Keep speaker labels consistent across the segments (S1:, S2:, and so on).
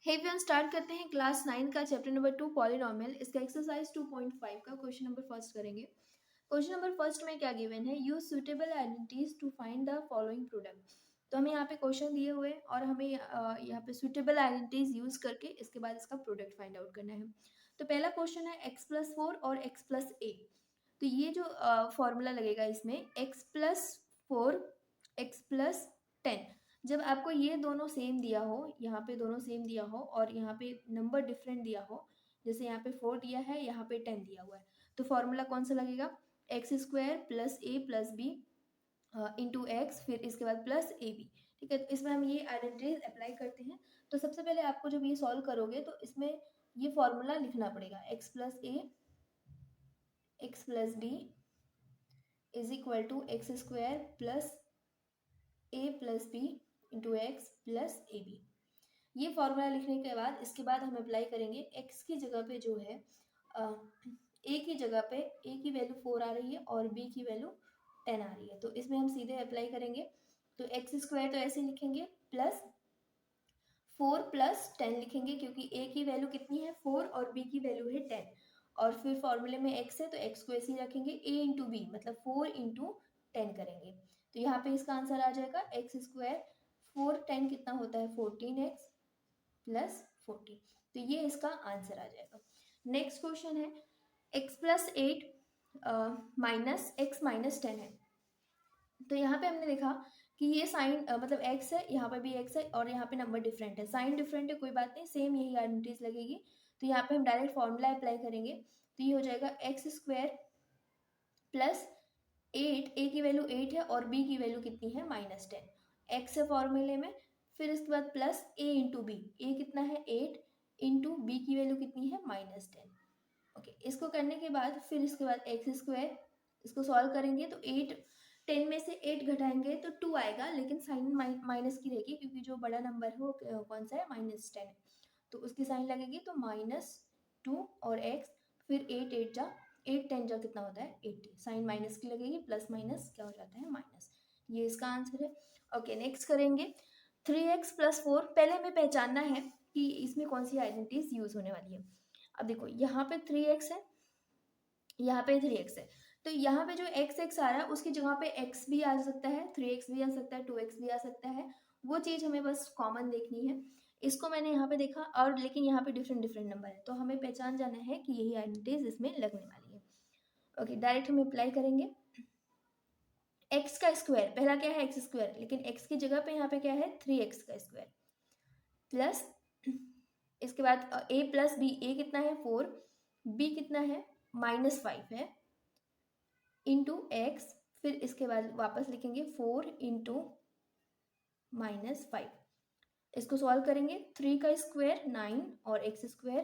S1: Hey everyone, start करते हैं class 9 का चैप्टर नंबर 2 पॉलिनोमियल। इसका एक्सरसाइज 2.5 का क्वेश्चन नंबर फर्स्ट करेंगे। क्वेश्चन नंबर फर्स्ट में क्या गिवन है, use suitable identities to find the following product. तो हमें यहाँ पे क्वेश्चन दिए हुए हैं और हमें यहाँ पे सुटेबल आइडेंटिटीज यूज करके इसके बाद इसका प्रोडक्ट फाइंड आउट करना है। तो पहला क्वेश्चन है x+4 और x+a। तो ये जो फॉर्मूला लगेगा इसमें x+4 x+10, जब आपको ये दोनों सेम दिया हो, यहाँ पे दोनों सेम दिया हो और यहाँ पे नंबर डिफरेंट दिया हो, जैसे यहाँ पे 4 दिया है, यहाँ पे 10 दिया हुआ है, तो फॉर्मूला कौन सा लगेगा, x² + a + b into x, फिर इसके बाद प्लस ए बी। ठीक है, तो इसमें हम ये आइडेंटिटीज अप्लाई करते हैं। तो सबसे पहले आपको जब ये सॉल्व करोगे तो इसमें ये फॉर्मूला लिखना पड़ेगा, x+a x+b = x² + a + b into x plus a b. ये फॉर्मूला लिखने के बाद इसके बाद हम अप्लाई करेंगे x की जगह पे जो है a की जगह पे a की वैल्यू 4 आ रही है और b की वैल्यू 10 आ रही है, तो इसमें हम सीधे अप्लाई करेंगे। तो x² तो ऐसे लिखेंगे प्लस 4 + 10 लिखेंगे, क्योंकि a की वैल्यू कितनी है 4 और b की वैल्यू है 10, और फिर फॉर्मूले में x है तो x को ऐसे ही रखेंगे, a इंटू बी मतलब 4 × 10 करेंगे। तो यहाँ पे इसका आंसर आ जाएगा x²। 4 10 कितना होता है 14x + 40, तो ये इसका आंसर आ जाएगा। नेक्स्ट क्वेश्चन है x+8 - x - 10 है। तो यहाँ पे हमने देखा कि ये साइन मतलब x है, यहाँ पे भी x है और यहाँ पे नंबर डिफरेंट है, साइन डिफरेंट है, कोई बात नहीं, सेम यही आइडेंटिटीज लगेगी। तो यहाँ पे हम डायरेक्ट फॉर्मूला अप्लाई करेंगे, तो ये हो जाएगा x² + 8, a की वैल्यू 8 है और b की वैल्यू कितनी है -10, x है फॉर्मूले में, फिर इसके बाद plus a into b, a कितना है 8 इंटू b की वैल्यू कितनी है -10। ओके, इसको करने के बाद फिर इसके बाद x², इसको सॉल्व करेंगे तो 8 10 में से 8 घटाएंगे तो 2 आएगा, लेकिन साइन माइनस की रहेगी, क्योंकि जो बड़ा नंबर है वो कौन सा है -10 है, तो उसकी साइन लगेगी, तो -2 और x, फिर 8 8 जा 8 10 जा कितना होता है 80, साइन माइनस की लगेगी, प्लस माइनस क्या हो जाता है माइनस, ये इसका आंसर है। ओके, नेक्स्ट करेंगे 3x + 4। पहले हमें पहचानना है कि इसमें कौन सी आइडेंटिटीज यूज होने वाली है। अब देखो यहाँ पे 3x है, यहाँ पे 3x है, तो यहाँ पे जो x आ रहा है उसकी जगह पे x भी आ सकता है, 3x भी आ सकता है, 2x भी आ सकता है, वो चीज़ हमें बस कॉमन देखनी है। इसको मैंने यहाँ पे देखा, और लेकिन यहाँ पे डिफरेंट डिफरेंट नंबर है, तो हमें पहचान जाना है कि यही आइडेंटिटीज इसमें लगने वाली है। ओके, डायरेक्ट हम अप्लाई करेंगे। x का स्क्वायर, पहला क्या है x², लेकिन x की जगह पे यहाँ पे क्या है 3x² प्लस, इसके बाद a + b, a कितना है 4, b कितना है -5 है, इंटू एक्स, फिर इसके बाद वापस लिखेंगे 4 × -5, इसको सॉल्व करेंगे, 3 का स्क्वायर 9 और x²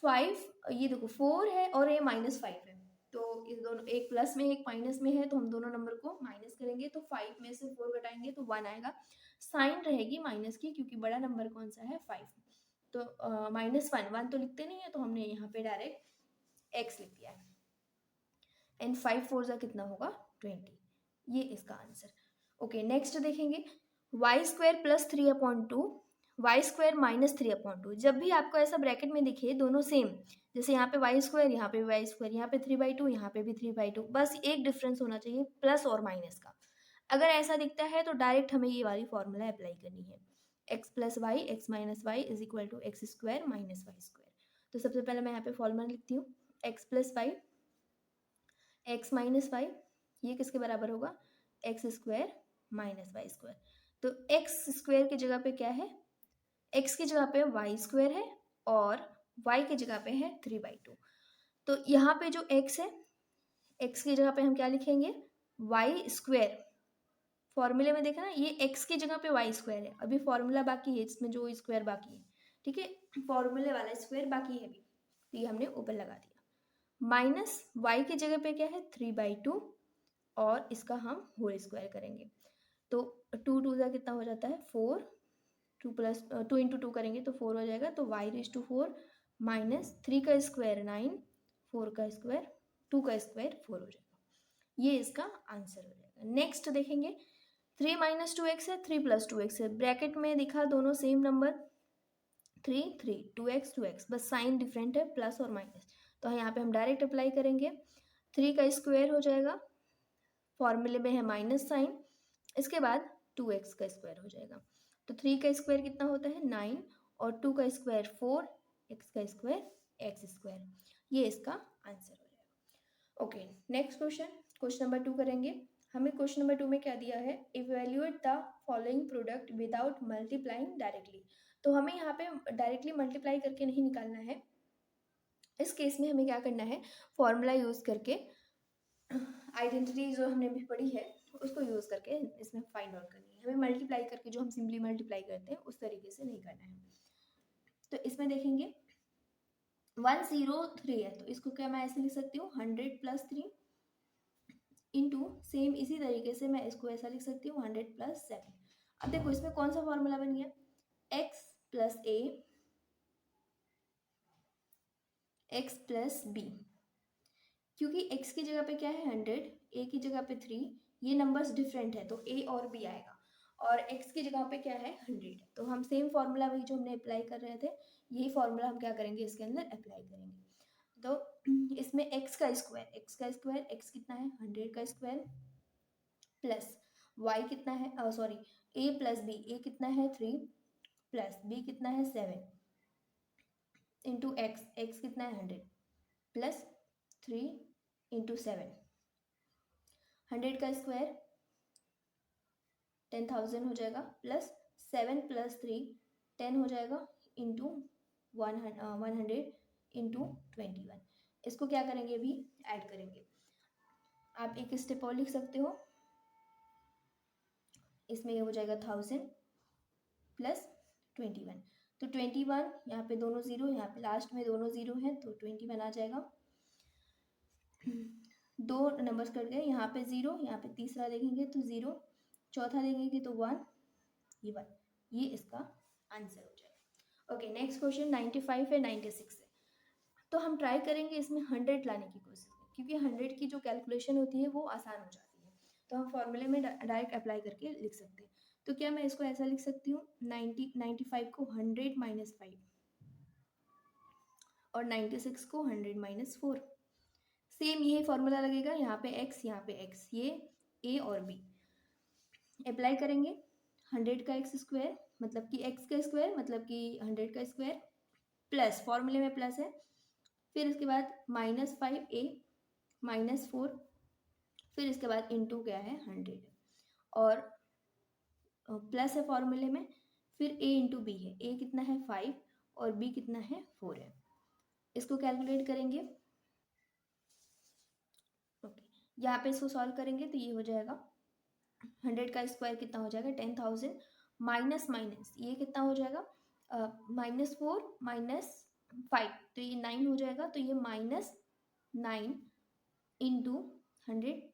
S1: 5, ये देखो 4 है और ये -5 है, तो इस दोनों, एक प्लस में एक माइनस में है, तो हम दोनों नंबर को माइनस करेंगे, तो 5 में से 4 घटाएंगे तो 1 आएगा, साइन रहेगी माइनस की, क्योंकि बड़ा नंबर कौन सा है 5, तो -1 तो लिखते नहीं है, तो हमने यहाँ पे डायरेक्ट x लिख दिया है, एंड 5 4 जा कितना होगा 20, ये इसका आंसर। ओके, नेक्स्ट देखेंगे y² + 3/2 y² - 3/2। जब भी आपको ऐसा ब्रैकेट में दिखे दोनों सेम, जैसे यहाँ पे y², यहाँ पे y², यहाँ पे 3/2, यहाँ पे भी 3/2, बस एक डिफरेंस होना चाहिए प्लस और माइनस का। अगर ऐसा दिखता है तो डायरेक्ट हमें ये वाली फॉर्मूला अप्लाई करनी है, x + y x - y = x² - y²। तो सबसे पहले मैं यहाँ पे फॉर्मूला लिखती हूँ, x + y x - y, ये किसके बराबर होगा x² - y²। तो x² की जगह पे क्या है, x की जगह पे y² है और y की जगह पे है 3/2। तो यहाँ पे जो x है, x की जगह पे हम क्या लिखेंगे y², फॉर्मूले में देखा ना, ये x की जगह पे y² है, अभी फॉर्मूला बाकी है इसमें, जो स्क्वायर बाकी है, ठीक है, फॉर्मूले वाला स्क्वायर बाकी है अभी, तो ये हमने ऊपर लगा दिया, माइनस y की जगह पे क्या है 3/2 और इसका हम होल स्क्वायर करेंगे, तो 2 2 का कितना हो जाता है 4, 2 × 2 करेंगे तो 4 हो जाएगा, तो y⁴ माइनस 3 का स्क्वायर 9, 4 का स्क्वायर 2 का स्क्वायर 4 हो जाएगा, ये इसका आंसर हो जाएगा। नेक्स्ट देखेंगे 3 - 2x है, 3 + 2x है, ब्रैकेट में दिखा दोनों सेम नंबर, 3 3 2x 2x, बस साइन डिफरेंट है, प्लस और माइनस, तो यहाँ पे हम डायरेक्ट अप्लाई करेंगे। 3 का स्क्वायर हो जाएगा, फॉर्मूले में है माइनस साइन, इसके बाद 2x का स्क्वायर हो जाएगा। तो 3 का स्क्वायर कितना होता है 9, और 2 का स्क्वायर 4, x का स्क्वायर x स्क्वायर, ये इसका आंसर हो जाएगा। ओके, नेक्स्ट क्वेश्चन नंबर 2 करेंगे। हमें क्वेश्चन नंबर 2 में क्या दिया है, evaluate the following product without multiplying directly. तो हमें यहाँ पे डायरेक्टली मल्टीप्लाई करके नहीं निकालना है, इस केस में हमें क्या करना है, फॉर्मूला यूज़ करके, आइडेंटिटी जो हमने भी पढ़ी है उसको यूज़ करके इसमें फाइंड आउट करनी है। हमें मल्टीप्लाई करके जो हम सिंपली मल्टीप्लाई करते हैं उस तरीके से नहीं करना है। तो इसमें देखेंगे 103 है, तो इसको क्या मैं ऐसे लिख सकती हूँ 100 + 3 इंटू, सेम इसी तरीके से मैं इसको ऐसा लिख सकती हूँ 100 + 7। अब देखो इसमें कौन सा फॉर्मूला बन गया, x + a x + b, क्योंकि x की जगह पे क्या है 100, a की जगह पे 3, ये नंबर्स डिफरेंट है तो a और b आएगा, और x की जगह पे क्या है 100, तो हम सेम फार्मूला वही जो हमने अप्लाई कर रहे थे, यही फार्मूला हम क्या करेंगे इसके अंदर अप्लाई करेंगे। तो इसमें x का स्क्वायर x कितना है 100 का स्क्वायर, प्लस y कितना है, सॉरी a + b, a कितना है 3, प्लस b कितना है 7, इंटू x कितना है 100, प्लस 3 इंटू 7, 100 का स्क्वायर 10,000 हो जाएगा, प्लस 7 + 3 10 हो जाएगा, इंटू 100 इंटू 21, इसको क्या करेंगे अभी ऐड करेंगे। आप एक स्टेप और लिख सकते हो, इसमें ये हो जाएगा 1000 + 21, तो 21, यहाँ पे दोनों जीरो, यहाँ पे लास्ट में दोनों जीरो हैं तो 21 आ जाएगा। दो नंबर्स कट गए, यहाँ पे जीरो, यहाँ पे तीसरा देखेंगे तो जीरो, चौथा देखेंगे तो 1, ये 1, ये इसका आंसर हो जाएगा। ओके, नेक्स्ट क्वेश्चन 95 है 96 है, तो हम ट्राई करेंगे इसमें 100 लाने की कोशिश करें, क्योंकि 100 की जो कैलकुलेशन होती है वो आसान हो जाती है, तो हम फॉर्मूले में डायरेक्ट अप्लाई करके लिख सकते हैं। तो क्या मैं इसको ऐसा लिख सकती हूँ 95 को 100 - 5, और 96 को 100 - 4, सेम यही फॉर्मूला लगेगा, यहाँ पे x, ये a और b अप्लाई करेंगे। 100 का x² मतलब कि x का स्क्वायर मतलब कि 100 का स्क्वायर, प्लस फॉर्मूले में प्लस है, फिर इसके बाद -5a -4, फिर इसके बाद इंटू क्या है 100, और प्लस है फॉर्मूले में, फिर a इंटू बी है, a कितना है 5 और b कितना है 4 है, इसको कैलकुलेट करेंगे। ओके, यहाँ पे इसको सॉल्व करेंगे तो ये हो जाएगा 100 का स्क्वायर कितना हो जाएगा 10,000, माइनस माइनस ये कितना हो जाएगा -4 -5, तो ये 9 हो जाएगा, तो ये -9 into 100,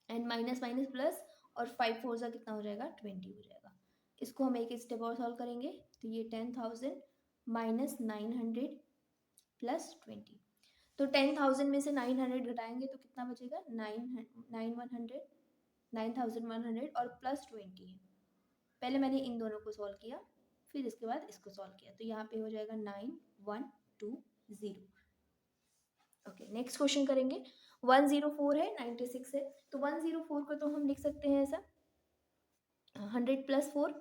S1: and minus minus plus, और 5 4 सा कितना हो जाएगा 20 हो जाएगा। इसको हम एक स्टेप और सॉल्व करेंगे, तो ये 10,000 - 900 + 20, तो 10,000 में से 900 घटाएंगे तो कितना बचेगा 9,100 और प्लस 20 है। पहले मैंने इन दोनों को सॉल्व किया, फिर इसके बाद इसको सॉल्व किया, तो यहाँ पे हो जाएगा 9120। ओके, नेक्स्ट क्वेश्चन करेंगे। 104 है 96 है, तो 104 को तो हम लिख सकते हैं ऐसा 100 + 4,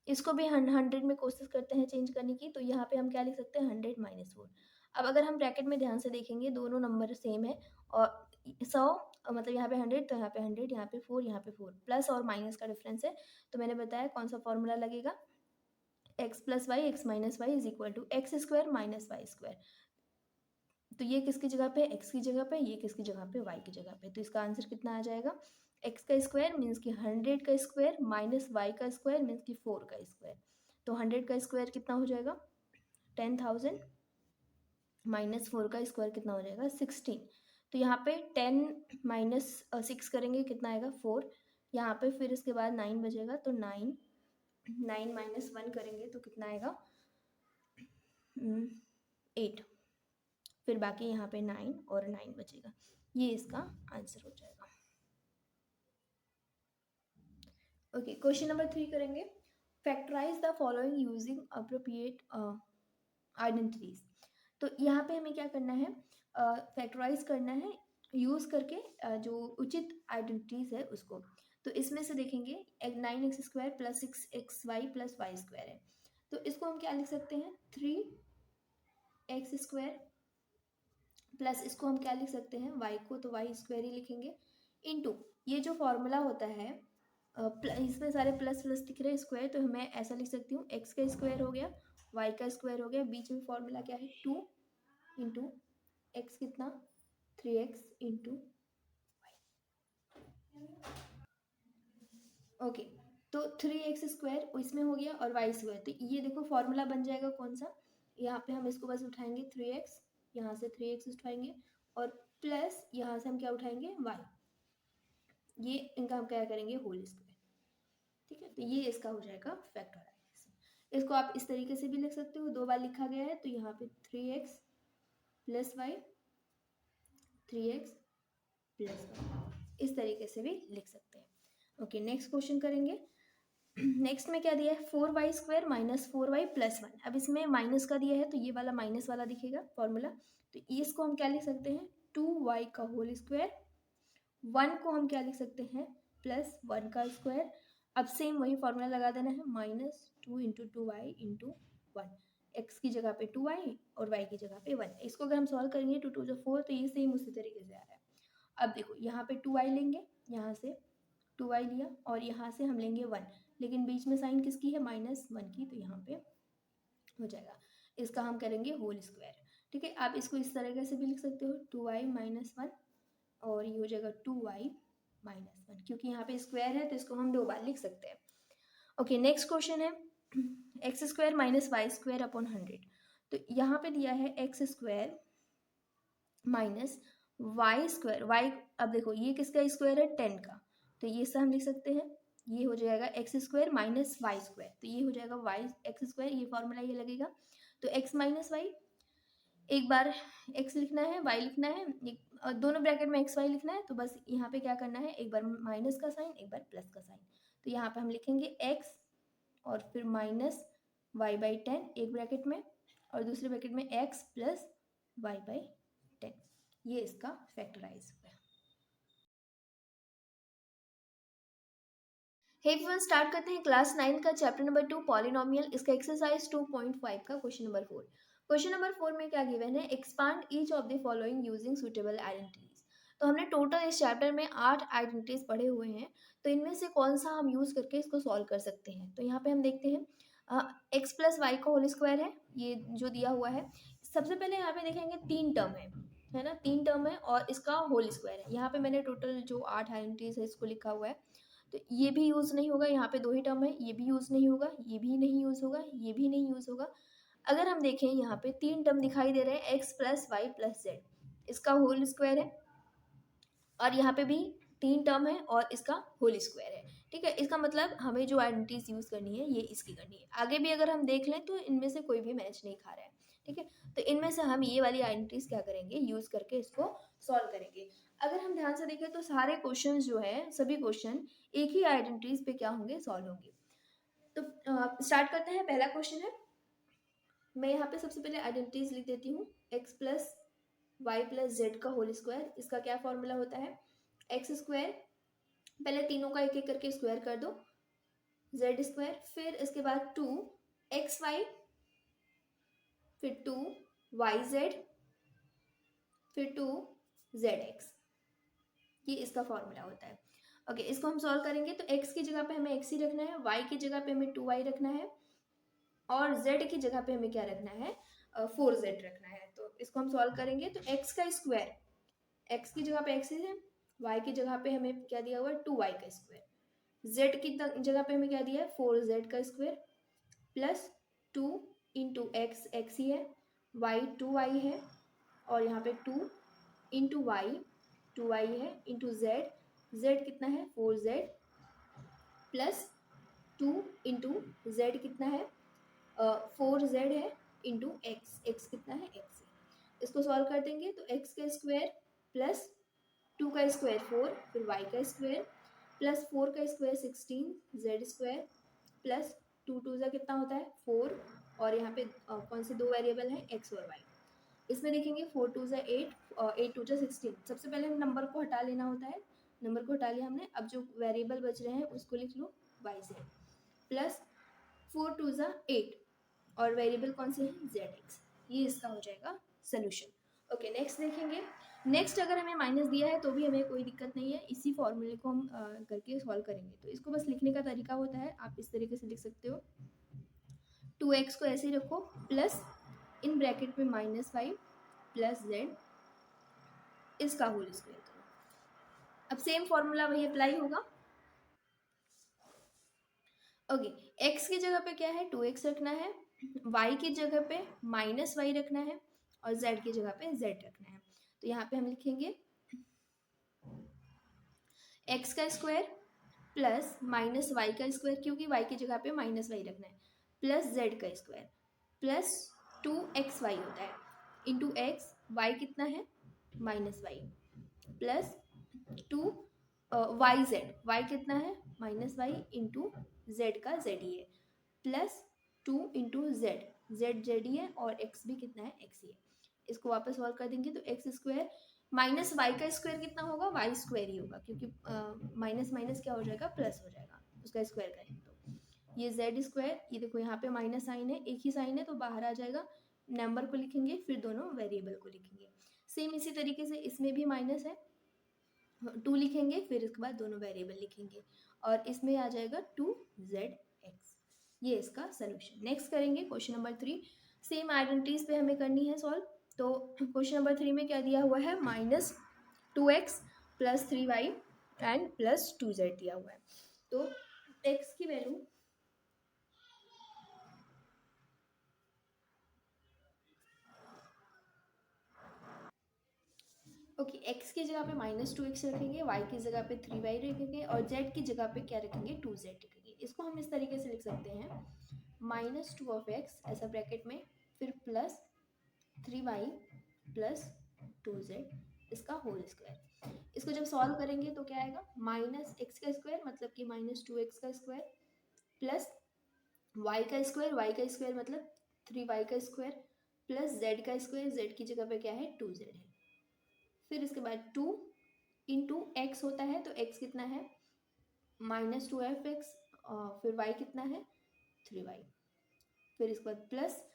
S1: इसको भी 100 में कोशिश करते हैं चेंज करने की, तो यहाँ पे हम क्या लिख सकते हैं 100 - 4। अब अगर हम ब्रैकेट में ध्यान से देखेंगे दोनों नंबर सेम है, और 100 मतलब यहाँ पे 100 तो यहाँ पे 100, यहाँ पे 4, यहाँ पे 4, प्लस और माइनस का डिफरेंस है, तो मैंने बताया कौन सा फॉर्मूला लगेगा, x + y x - y = x² - y²। तो ये किसकी जगह पे x की जगह पे, ये किसकी जगह पे y की जगह पे, तो इसका आंसर कितना आ जाएगा, x का स्क्वायर मीन्स कि 100 का स्क्वायर माइनस y का स्क्वायर मीन्स कि 4 का स्क्वायर, तो 100 का स्क्वायर कितना हो जाएगा 10,000 माइनस 4 का स्क्वायर कितना हो जाएगा 16, तो यहाँ पे 10 - 6 करेंगे कितना आएगा 4, यहाँ पे फिर इसके बाद 9 बचेगा, तो 9 - 1 करेंगे तो कितना आएगा 8, फिर बाकी यहाँ पे 9 और 9 बचेगा, ये इसका आंसर हो जाएगा। ओके, क्वेश्चन नंबर 3 करेंगे। Factorise the following using appropriate identities. तो यहाँ पे हमें क्या करना है, फैक्टराइज करना है यूज करके जो उचित आइडेंटिटीज है उसको। तो इसमें से देखेंगे 9x² plus 6xy plus Y square है, तो इसको हम क्या लिख सकते हैं 3x² प्लस इसको हम क्या लिख सकते हैं y को तो वाई स्क्वायर ही लिखेंगे इनटू ये जो फॉर्मूला होता है इसमें सारे प्लस प्लस दिख रहे हैं स्क्वायर, तो मैं ऐसा लिख सकती हूँ x का स्क्वायर हो गया y का स्क्वायर हो गया, बीच में फॉर्मूला क्या है 2 इंटू एक्स कितना 3x इंटू ओके। तो 3x² इसमें हो गया और वाई स्क्वायर, तो ये देखो फॉर्मूला बन जाएगा कौन सा, यहाँ पे हम इसको बस उठाएंगे 3x, यहाँ से 3x उठाएंगे और प्लस यहाँ से हम क्या उठाएंगे y, ये इनका हम क्या करेंगे होल स्क्वायर। ठीक है, तो ये इसका हो जाएगा फैक्टराइजेशन। इसको आप इस तरीके से भी लिख सकते हो, 2 बार लिखा गया है तो यहाँ पे 3x plus Y 3x plus Y इस तरीके से भी लिख सकते हैं। ओके, नेक्स्ट क्वेश्चन करेंगे। नेक्स्ट में क्या दिया है 4y² माइनस 4y प्लस 1। अब इसमें माइनस का दिया है तो ये वाला माइनस वाला दिखेगा फॉर्मूला, तो इसको हम क्या लिख सकते हैं 2y का होल स्क्वायर, 1 को हम क्या लिख सकते हैं प्लस 1 का स्क्वायर। अब सेम वही फॉर्मूला लगा देना है -2 इंटू 2y इंटू 1, एक्स की जगह पे 2y और y की जगह पे 1। इसको अगर हम सॉल्व करेंगे 2 2 जो 4, तो ये सेम उसी तरीके से आ रहा है। अब देखो यहाँ पे 2y लेंगे, यहाँ से 2y लिया और यहाँ से हम लेंगे 1, लेकिन बीच में साइन किसकी है -1 की, तो यहाँ पे हो जाएगा इसका हम करेंगे होल स्क्वायर। ठीक है, आप इसको इस तरीके से भी लिख सकते हो 2y माइनस 1 और ये हो जाएगा 2y माइनस 1, क्योंकि यहाँ पे स्क्वायर है तो इसको हम 2 बार लिख सकते हैं। ओके, नेक्स्ट क्वेश्चन है x² minus Y square upon 100। तो यहाँ पे दिया है x² minus Y square, Y अब देखो ये किसका स्क्वायर है 10 का, तो ये सब हम लिख सकते हैं, ये हो जाएगा x² माइनस वाई स्क्वायर, तो ये हो जाएगा वाई x², ये फॉर्मूला ये लगेगा। तो x माइनस वाई, एक बार x लिखना है y लिखना है, दोनों ब्रैकेट में x y लिखना है, तो बस यहाँ पे क्या करना है एक बार माइनस का साइन एक बार प्लस का साइन, तो यहाँ पे हम लिखेंगे x और फिर माइनस y बाई 10 एक ब्रैकेट में और दूसरे ब्रैकेट में x प्लस y बाई 10, ये इसका फैक्टराइज हुआ। हे एवरीवन, स्टार्ट करते हैं क्लास 9 का चैप्टर नंबर 2 पॉलिनोमियल, इसका एक्सरसाइज 2.5 का क्वेश्चन नंबर 4। क्वेश्चन नंबर 4 में क्या गिवन है, expand each of the following using suitable identities. तो हमने टोटल इस चैप्टर में 8 आइडेंटिटीज पढ़े हुए हैं, तो इनमें से कौन सा हम यूज करके इसको सॉल्व कर सकते हैं। तो यहाँ पे हम देखते हैं एक्स प्लस वाई का होल स्क्वायर है, ये जो दिया हुआ है। सबसे पहले यहाँ पे देखेंगे 3 टर्म है ना, 3 टर्म है और इसका होल स्क्वायर है। यहाँ पे मैंने टोटल जो 8 आइडेंटिटीज है इसको लिखा हुआ है, तो ये भी यूज़ नहीं होगा, यहाँ पे 2 ही टर्म है, ये भी यूज़ नहीं होगा, ये भी नहीं यूज़ होगा, ये भी नहीं यूज़ होगा। अगर हम देखें यहाँ पे 3 टर्म दिखाई दे रहे हैं x plus Y plus z, इसका होल स्क्वायर है, और यहाँ पे भी 3 टर्म है और इसका होल स्क्वायर है। ठीक है, इसका मतलब हमें जो आइडेंटिटीज यूज़ करनी है ये इसकी करनी है। आगे भी अगर हम देख लें तो इनमें से कोई भी मैच नहीं खा रहा है। ठीक है, तो इनमें से हम ये वाली आइडेंटिटीज क्या करेंगे यूज़ करके इसको सॉल्व करेंगे। अगर हम ध्यान से देखें तो सारे क्वेश्चन जो है, सभी क्वेश्चन एक ही आइडेंटिटीज पे क्या होंगे सॉल्व होंगे। तो स्टार्ट करते हैं। पहला क्वेश्चन है, मैं यहाँ पे सबसे पहले आइडेंटिटीज लिख देती हूँ। X plus Y plus z का होल स्क्वायर, इसका क्या फॉर्मूला होता है एक्स स्क्वायर, पहले तीनों का एक एक करके स्क्वायर कर दो, जेड स्क्वायर, फिर इसके बाद 2 एक्स वाई, फिर 2 वाई जेड, फिर 2 जेड एक्स, ये इसका फॉर्मूला होता है। ओके, इसको हम सॉल्व करेंगे तो x की जगह पे हमें x ही रखना है, y की जगह पे हमें 2y रखना है और z की जगह पे हमें क्या रखना है 4z रखना है। तो इसको हम सॉल्व करेंगे तो x का स्क्वायर, x की जगह पे x है, y की जगह पे हमें क्या दिया हुआ है 2y का स्क्वायर, z की जगह पे हमें क्या दिया है 4z का स्क्वायर, प्लस 2 इंटू एक्स एक्स ही है, y 2y है और यहाँ पे 2 इंटू वाई 2y है, इंटू जेड, जेड कितना है 4z, प्लस 2 इंटू जेड कितना है 4z है, इंटू एक्स, एक्स कितना है x है। इसको सॉल्व कर देंगे तो x का स्क्वायर प्लस 2 का स्क्वायर 4, फिर y का स्क्वायर प्लस 4 का square 16 z square, plus two two ज़ा कितना होता है 4, और यहाँ पे कौन से 2 वेरिएबल हैं, x और y। इसमें देखेंगे 4 टू ज़ा 8, 8 टू ज़ा 16। सबसे पहले नंबर को हटा लेना होता है, नंबर को हटा लिया हमने। अब जो वेरिएबल बच रहे हैं उसको लिख लो yz, प्लस 4 टू ज़ा 8, और वेरिएबल कौन से हैं, zx। ये इसका हो जाएगा सोल्यूशन। ओके, नेक्स्ट देखेंगे। नेक्स्ट अगर हमें माइनस दिया है तो भी हमें कोई दिक्कत नहीं है, इसी फॉर्मूले को हम करके सॉल्व करेंगे। तो इसको बस लिखने का तरीका होता है, आप इस तरीके से लिख सकते हो। 2x को ऐसे ही रखो, प्लस इन ब्रैकेट में -5 प्लस z इसका होल स्क्वायर करो। अब सेम फॉर्मूला वही अप्लाई होगा। ओके, x की जगह पे क्या है, 2x रखना है, y की जगह पे -y रखना है, और z की जगह पे z रखना है। तो यहाँ पे हम लिखेंगे x का स्क्वायर प्लस -y का स्क्वायर, क्योंकि y की जगह पे -y रखना है, प्लस z का स्क्वायर प्लस 2xy होता है, इंटू x, y कितना है -y, प्लस 2yz, y कितना है -y, इंटू z का z ही है, प्लस 2 इंटू z, z ही है, और x भी कितना है, x ही है। इसको वापस सॉल्व कर देंगे तो x स्क्वायर माइनस वाई का स्क्वायर कितना होगा, वाई स्क्वायर ही होगा, क्योंकि माइनस माइनस क्या हो जाएगा, प्लस हो जाएगा, उसका स्क्वायर करेंगे तो ये जेड स्क्वायर, ये देखो यहाँ पे माइनस साइन है, एक ही साइन है तो बाहर आ जाएगा। नंबर को लिखेंगे, फिर दोनों वेरिएबल को लिखेंगे। सेम इसी तरीके से इसमें भी माइनस है, 2 लिखेंगे, फिर इसके बाद दोनों वेरिएबल लिखेंगे, और इसमें आ जाएगा 2zx। ये इसका सोल्यूशन। नेक्स्ट करेंगे क्वेश्चन नंबर 3। सेम आइडेंटिटीज पे हमें करनी है सॉल्व। तो क्वेश्चन नंबर 3 में क्या दिया हुआ है, -2x plus 3y and plus 2z दिया हुआ है। तो x की वैल्यू ओके, x की जगह पे -2x रखेंगे, y की जगह पे 3y रखेंगे, और z की जगह पे क्या रखेंगे, 2z रखेंगे। इसको हम इस तरीके से लिख सकते हैं, -2 ऐसा ब्रैकेट में, फिर प्लस 3y प्लस 2z इसका होल स्क्वायर। इसको जब सॉल्व करेंगे तो क्या आएगा, -x का स्क्वायर मतलब कि -2x का स्क्वायर, प्लस y का स्क्वायर मतलब 3y का स्क्वायर, प्लस z का स्क्वायर, z की जगह पे क्या है, 2z है। फिर इसके बाद 2 इंटू एक्स होता है, तो x कितना है, -2f(x), फिर y कितना है, 3y, फिर इसके बाद plus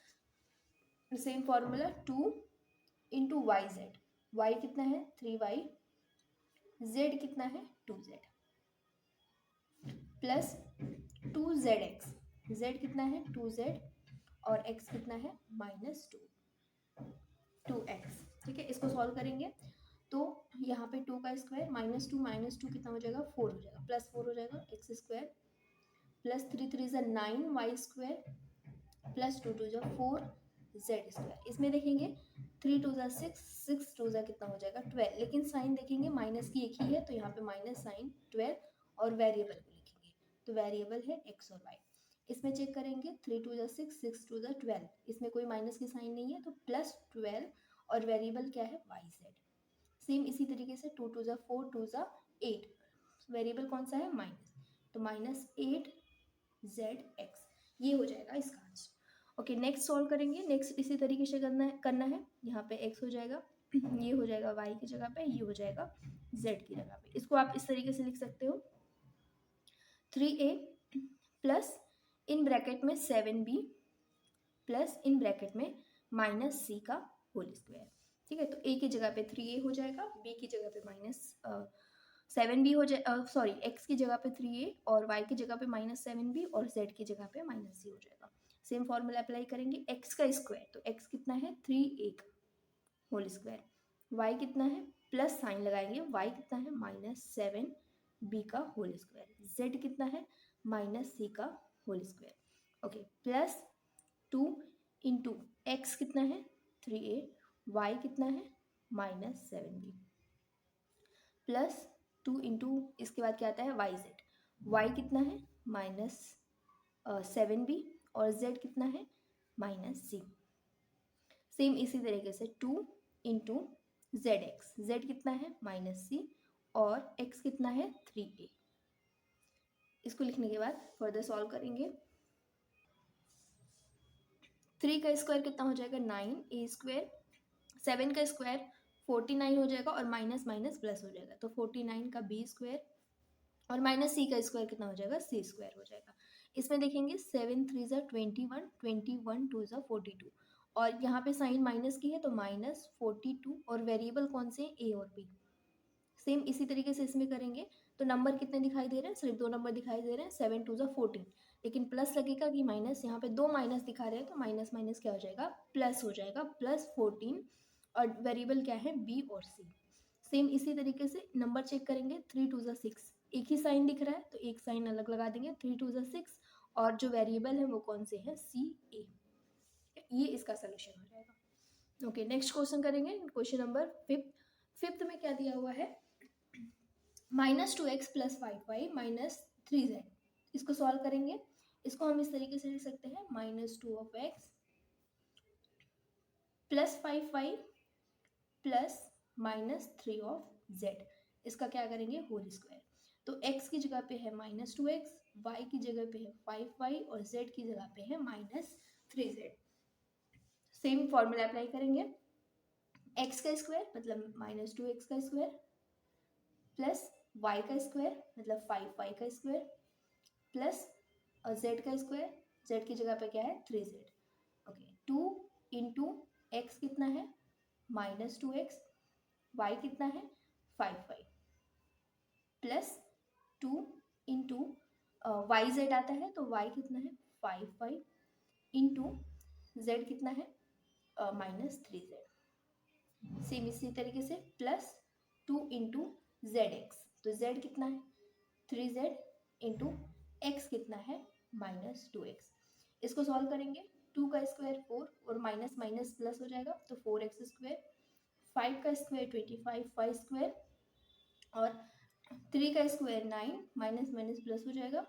S1: same formula 2 into y z, y कितना है 3y, z कितना है 2z, प्लस 2zx, z कितना है 2z, और x कितना है -2x। ठीक है, इसको सॉल्व करेंगे तो यहाँ पे 2 का स्क्वायर -2 कितना हो जाएगा, 4 हो जाएगा, प्लस 4 हो जाएगा, एक्स स्क्वायर प्लस 3 3 ज़ा 9 वाई स्क्वायर प्लस 2 2 ज़ा 4 जेड स्क्वायर। इसमें देखेंगे 3 2 ज़ा 6, 6 2 ज़ा कितना हो जाएगा 12, लेकिन साइन देखेंगे माइनस की एक ही है, तो यहाँ पे माइनस साइन 12, और वेरिएबल को लिखेंगे, तो वेरिएबल है एक्स और वाई। इसमें चेक करेंगे 3 2 ज़ा 6, 6 2 ज़ा 12, इसमें कोई माइनस की साइन नहीं है, तो प्लस 12, और वेरिएबल क्या है वाई जेड। सेम इसी तरीके से 2 2 ज़ा 4, 2 ज़ा 8, वेरिएबल कौन सा है माइनस, तो -8zx, ये हो जाएगा इसका आंसर। ओके, नेक्स्ट सॉल्व करेंगे। नेक्स्ट इसी तरीके से करना है। यहाँ पे x हो जाएगा, ये हो जाएगा y की जगह पे, ये हो जाएगा z की जगह पे। इसको आप इस तरीके से लिख सकते हो, 3a प्लस इन ब्रैकेट में 7b प्लस इन ब्रैकेट में -c का होल स्क्वायर। ठीक है, तो a की जगह पे 3a हो जाएगा, b की जगह पे -7b हो जाए, सॉरी x की जगह पे 3a, और y की जगह पे -7b, और z की जगह पे -c हो जाएगा। सेम फॉर्मूला अप्लाई करेंगे, x का स्क्वायर, तो x कितना है 3a का होल स्क्वायर, y कितना है, प्लस साइन लगाएंगे, y कितना है -7b का होल स्क्वायर, z कितना है -c का whole square. Okay, plus 2 into x कितना है 3a, y कितना है -7b, प्लस 2 इंटू इसके बाद क्या आता है वाई जेड, वाई कितना है -7b, और z कितना है -c। सेम इसी तरीके से 2 इंटू जेड एक्स, जेड कितना है -c, और x कितना है 3a। इसको लिखने के बाद फर्दर सॉल्व करेंगे। 3 का स्क्वायर कितना हो जाएगा 9 ए स्क्वायर, 7 का स्क्वायर 49 हो जाएगा और माइनस माइनस प्लस हो जाएगा, तो 49 का बी स्क्वायर और माइनस सी का स्क्वायर कितना हो जाएगा सी स्क्वायर हो जाएगा। इसमें देखेंगे 7 3 ज़ा 21, 21 2 ज़ा 42 और यहाँ पे साइन माइनस की है तो माइनस 42 और वेरिएबल कौन से ए और बी। सेम इसी तरीके से इसमें करेंगे तो नंबर कितने दिखाई दे रहे हैं, सिर्फ 2 नंबर दिखाई दे रहे हैं, 7 2 ज़ा 14, लेकिन प्लस लगेगा कि माइनस, यहाँ पे 2 माइनस दिखा रहे हैं तो माइनस माइनस क्या हो जाएगा प्लस हो जाएगा, प्लस 14 और वेरिएबल क्या है बी और सी। सेम इसी तरीके से नंबर चेक करेंगे 3 2 ज़ा 6, एक ही साइन दिख रहा है तो एक साइन अलग लगा देंगे, 3 2 ज़ा 6 और जो वेरिएबल है वो कौन से है सी ए, ये इसका सोल्यूशन हो जाएगा। ओके नेक्स्ट क्वेश्चन करेंगे, क्वेश्चन नंबर फिफ्थ में क्या दिया हुआ है, -2x + 5y - 3z, इसको सॉल्व करेंगे। इसको हम इस तरीके से लिख सकते हैं -2x + 5y + -3z, इसका क्या करेंगे होल स्क्वायर। तो x की जगह पे है -2x, y की जगह पे है 5y और z की जगह पे है -3z। सेम फॉर्मूला अप्लाई करेंगे, x का स्क्वायर मतलब -2x का स्क्वायर प्लस y का स्क्वायर मतलब 5y का स्क्वायर प्लस z का स्क्वायर, z की जगह पे क्या है 3z। ओके 2 इंटू एक्स कितना है -2x, y कितना है 5y plus 2 into y Z आता है तो y कितना है 5y इंटू z कितना है -3z। सेम इसी तरीके से प्लस 2 इंटू जेड एक्स, तो z कितना है 3z इंटू एक्स कितना है -2x। इसको सॉल्व करेंगे, 2 का स्क्वायर 4 और माइनस माइनस प्लस हो जाएगा तो 4x स्क्वायर, 5 का स्क्वायर 25 5 स्क्वायर और 3 का स्क्वायर 9 माइनस माइनस प्लस हो जाएगा।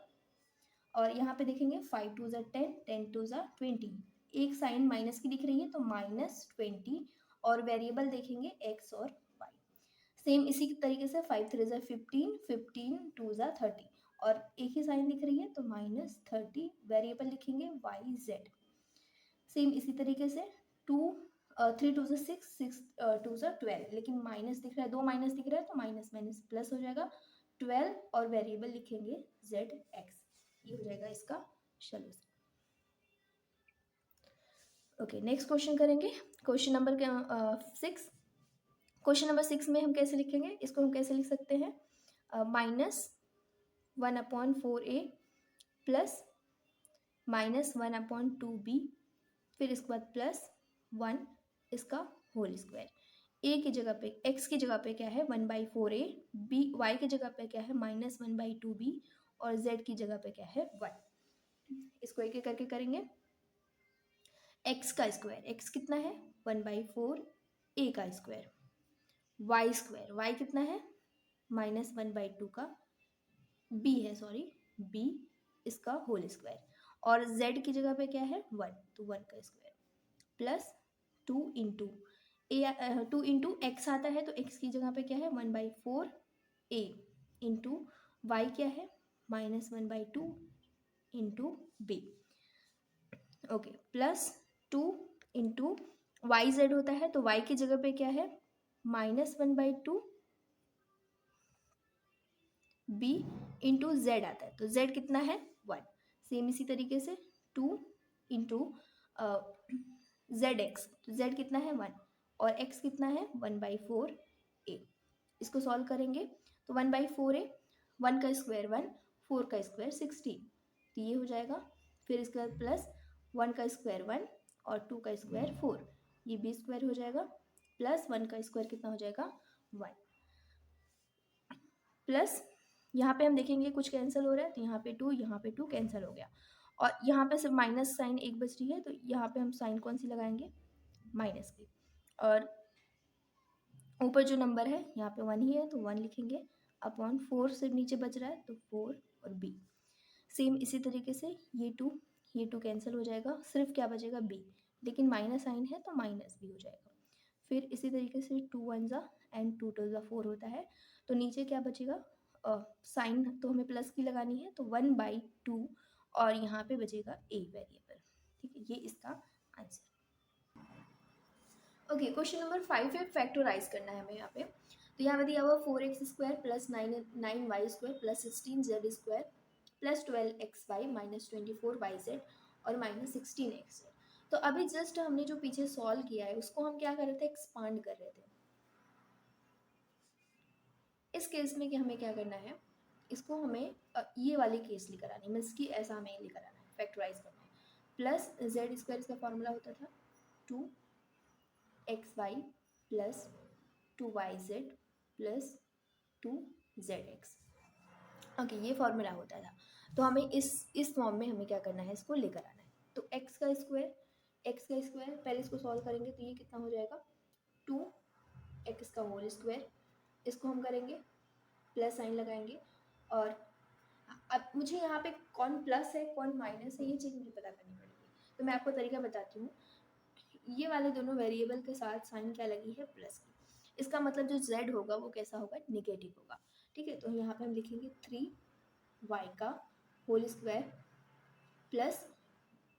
S1: और यहाँ पे देखेंगे 5 2 ज़ा 10, 10 2 ज़ा 20, एक साइन माइनस की दिख रही है तो -20 और वेरिएबल देखेंगे x और y। सेम इसी तरीके से 5 3 ज़ा 15, 15 2 ज़ा 30 और एक ही साइन दिख रही है तो -30, वेरिएबल लिखेंगे y z। सेम इसी तरीके से 3 2 ज़ा 6, 6 2 ज़ा 12, लेकिन माइनस दिख रहा है, 2 माइनस दिख रहा है तो माइनस माइनस प्लस हो जाएगा 12 और वेरिएबल लिखेंगे z x, ये हो जाएगा इसका सोल्यूशन। ओके नेक्स्ट क्वेश्चन करेंगे, क्वेश्चन नंबर 6। क्वेश्चन नंबर 6 में हम कैसे लिखेंगे, इसको हम कैसे लिख सकते हैं -1/4a प्लस -1/2b, फिर इसके बाद +1 इसका होल स्क्वायर। ए की जगह पे x की जगह पे क्या है 1/4a, b y की जगह पे क्या है -1/2b और z की जगह पे क्या है 1। इसको एक एक करके करेंगे, x का स्क्वायर, x कितना है 1/4 a का स्क्वायर, y स्क्वायर, y कितना है -1/2 का b है, सॉरी b इसका होल स्क्वायर और z की जगह पे क्या है 1, तो 1 का स्क्वायर प्लस 2 इंटू ए, 2 इंटू एक्स आता है तो x की जगह पे क्या है 1/4 a इंटू वाई क्या है -1/2 into b। Okay plus 2 into y z होता है तो y की जगह पे क्या है -1/2 b इंटू जेड आता है तो z कितना है 1। सेम इसी तरीके से 2 इंटू जेड एक्स, तो z कितना है 1 और x कितना है 1/4 a। इसको सॉल्व करेंगे तो 1/4 a, 1 का स्क्वायर 1, 4 का स्क्वायर 16, तो ये हो जाएगा। फिर इसके बाद प्लस 1 का स्क्वायर 1 और 2 का स्क्वायर 4, ये b स्क्वायर हो जाएगा प्लस 1 का स्क्वायर कितना हो जाएगा 1 प्लस यहाँ पे हम देखेंगे कुछ कैंसिल हो रहा है तो यहाँ पे 2 कैंसिल हो गया और यहाँ पे सिर्फ माइनस साइन एक बच रही है तो यहाँ पे हम साइन कौन सी लगाएंगे माइनस की, और ऊपर जो नंबर है यहाँ पे 1 ही है तो 1 लिखेंगे अपॉन 4 सिर्फ नीचे बच रहा है तो 4 और b। सेम इसी तरीके से ये 2 कैंसिल हो जाएगा, सिर्फ क्या बचेगा b, लेकिन माइनस साइन है तो माइनस भी हो जाएगा। फिर इसी तरीके से 2 1 ज़ा एंड 2 2 ज़ा 4 होता है तो नीचे क्या बचेगा, साइन तो हमें प्लस की लगानी है तो 1/2 और यहाँ पे बचेगा a वेरिएबल। ठीक है, ये इसका आंसर। ओके, क्वेश्चन नंबर 5 है, फैक्टराइज करना है हमें यहाँ पे। तो यहाँ पे दिया हुआ 4x² plus 9y² plus 16z² plus 12xy minus 24yz और माइनस 16x। तो अभी जस्ट हमने जो पीछे सॉल्व किया है उसको हम क्या कर रहे थे, एक्सपांड कर रहे थे। इस केस में कि हमें क्या करना है, इसको हमें ये वाली केस लेकर आनी है, मीन्स कि ऐसा हमें लेकर आना है, फैक्टराइज करना है। प्लस z² इसका फॉर्मूला होता था 2xy plus 2yz plus 2zx। Okay, ये फॉर्मूला होता था। तो हमें इस फॉर्म में हमें क्या करना है, इसको लेकर आना है। तो x का स्क्वायर पहले इसको सॉल्व करेंगे तो ये कितना हो जाएगा, 2x का होल स्क्वायर। इसको हम करेंगे, प्लस साइन लगाएंगे। और अब मुझे यहाँ पे कौन प्लस है कौन माइनस है ये चीज़ मुझे पता करनी पड़ेगी। तो मैं आपको तरीका बताती हूँ। ये वाले दोनों वेरिएबल के साथ साइन क्या लगी है, प्लस की। इसका मतलब जो z होगा वो कैसा होगा, निगेटिव होगा। ठीक है, तो यहाँ पे हम लिखेंगे 3y का होल स्क्वायर प्लस,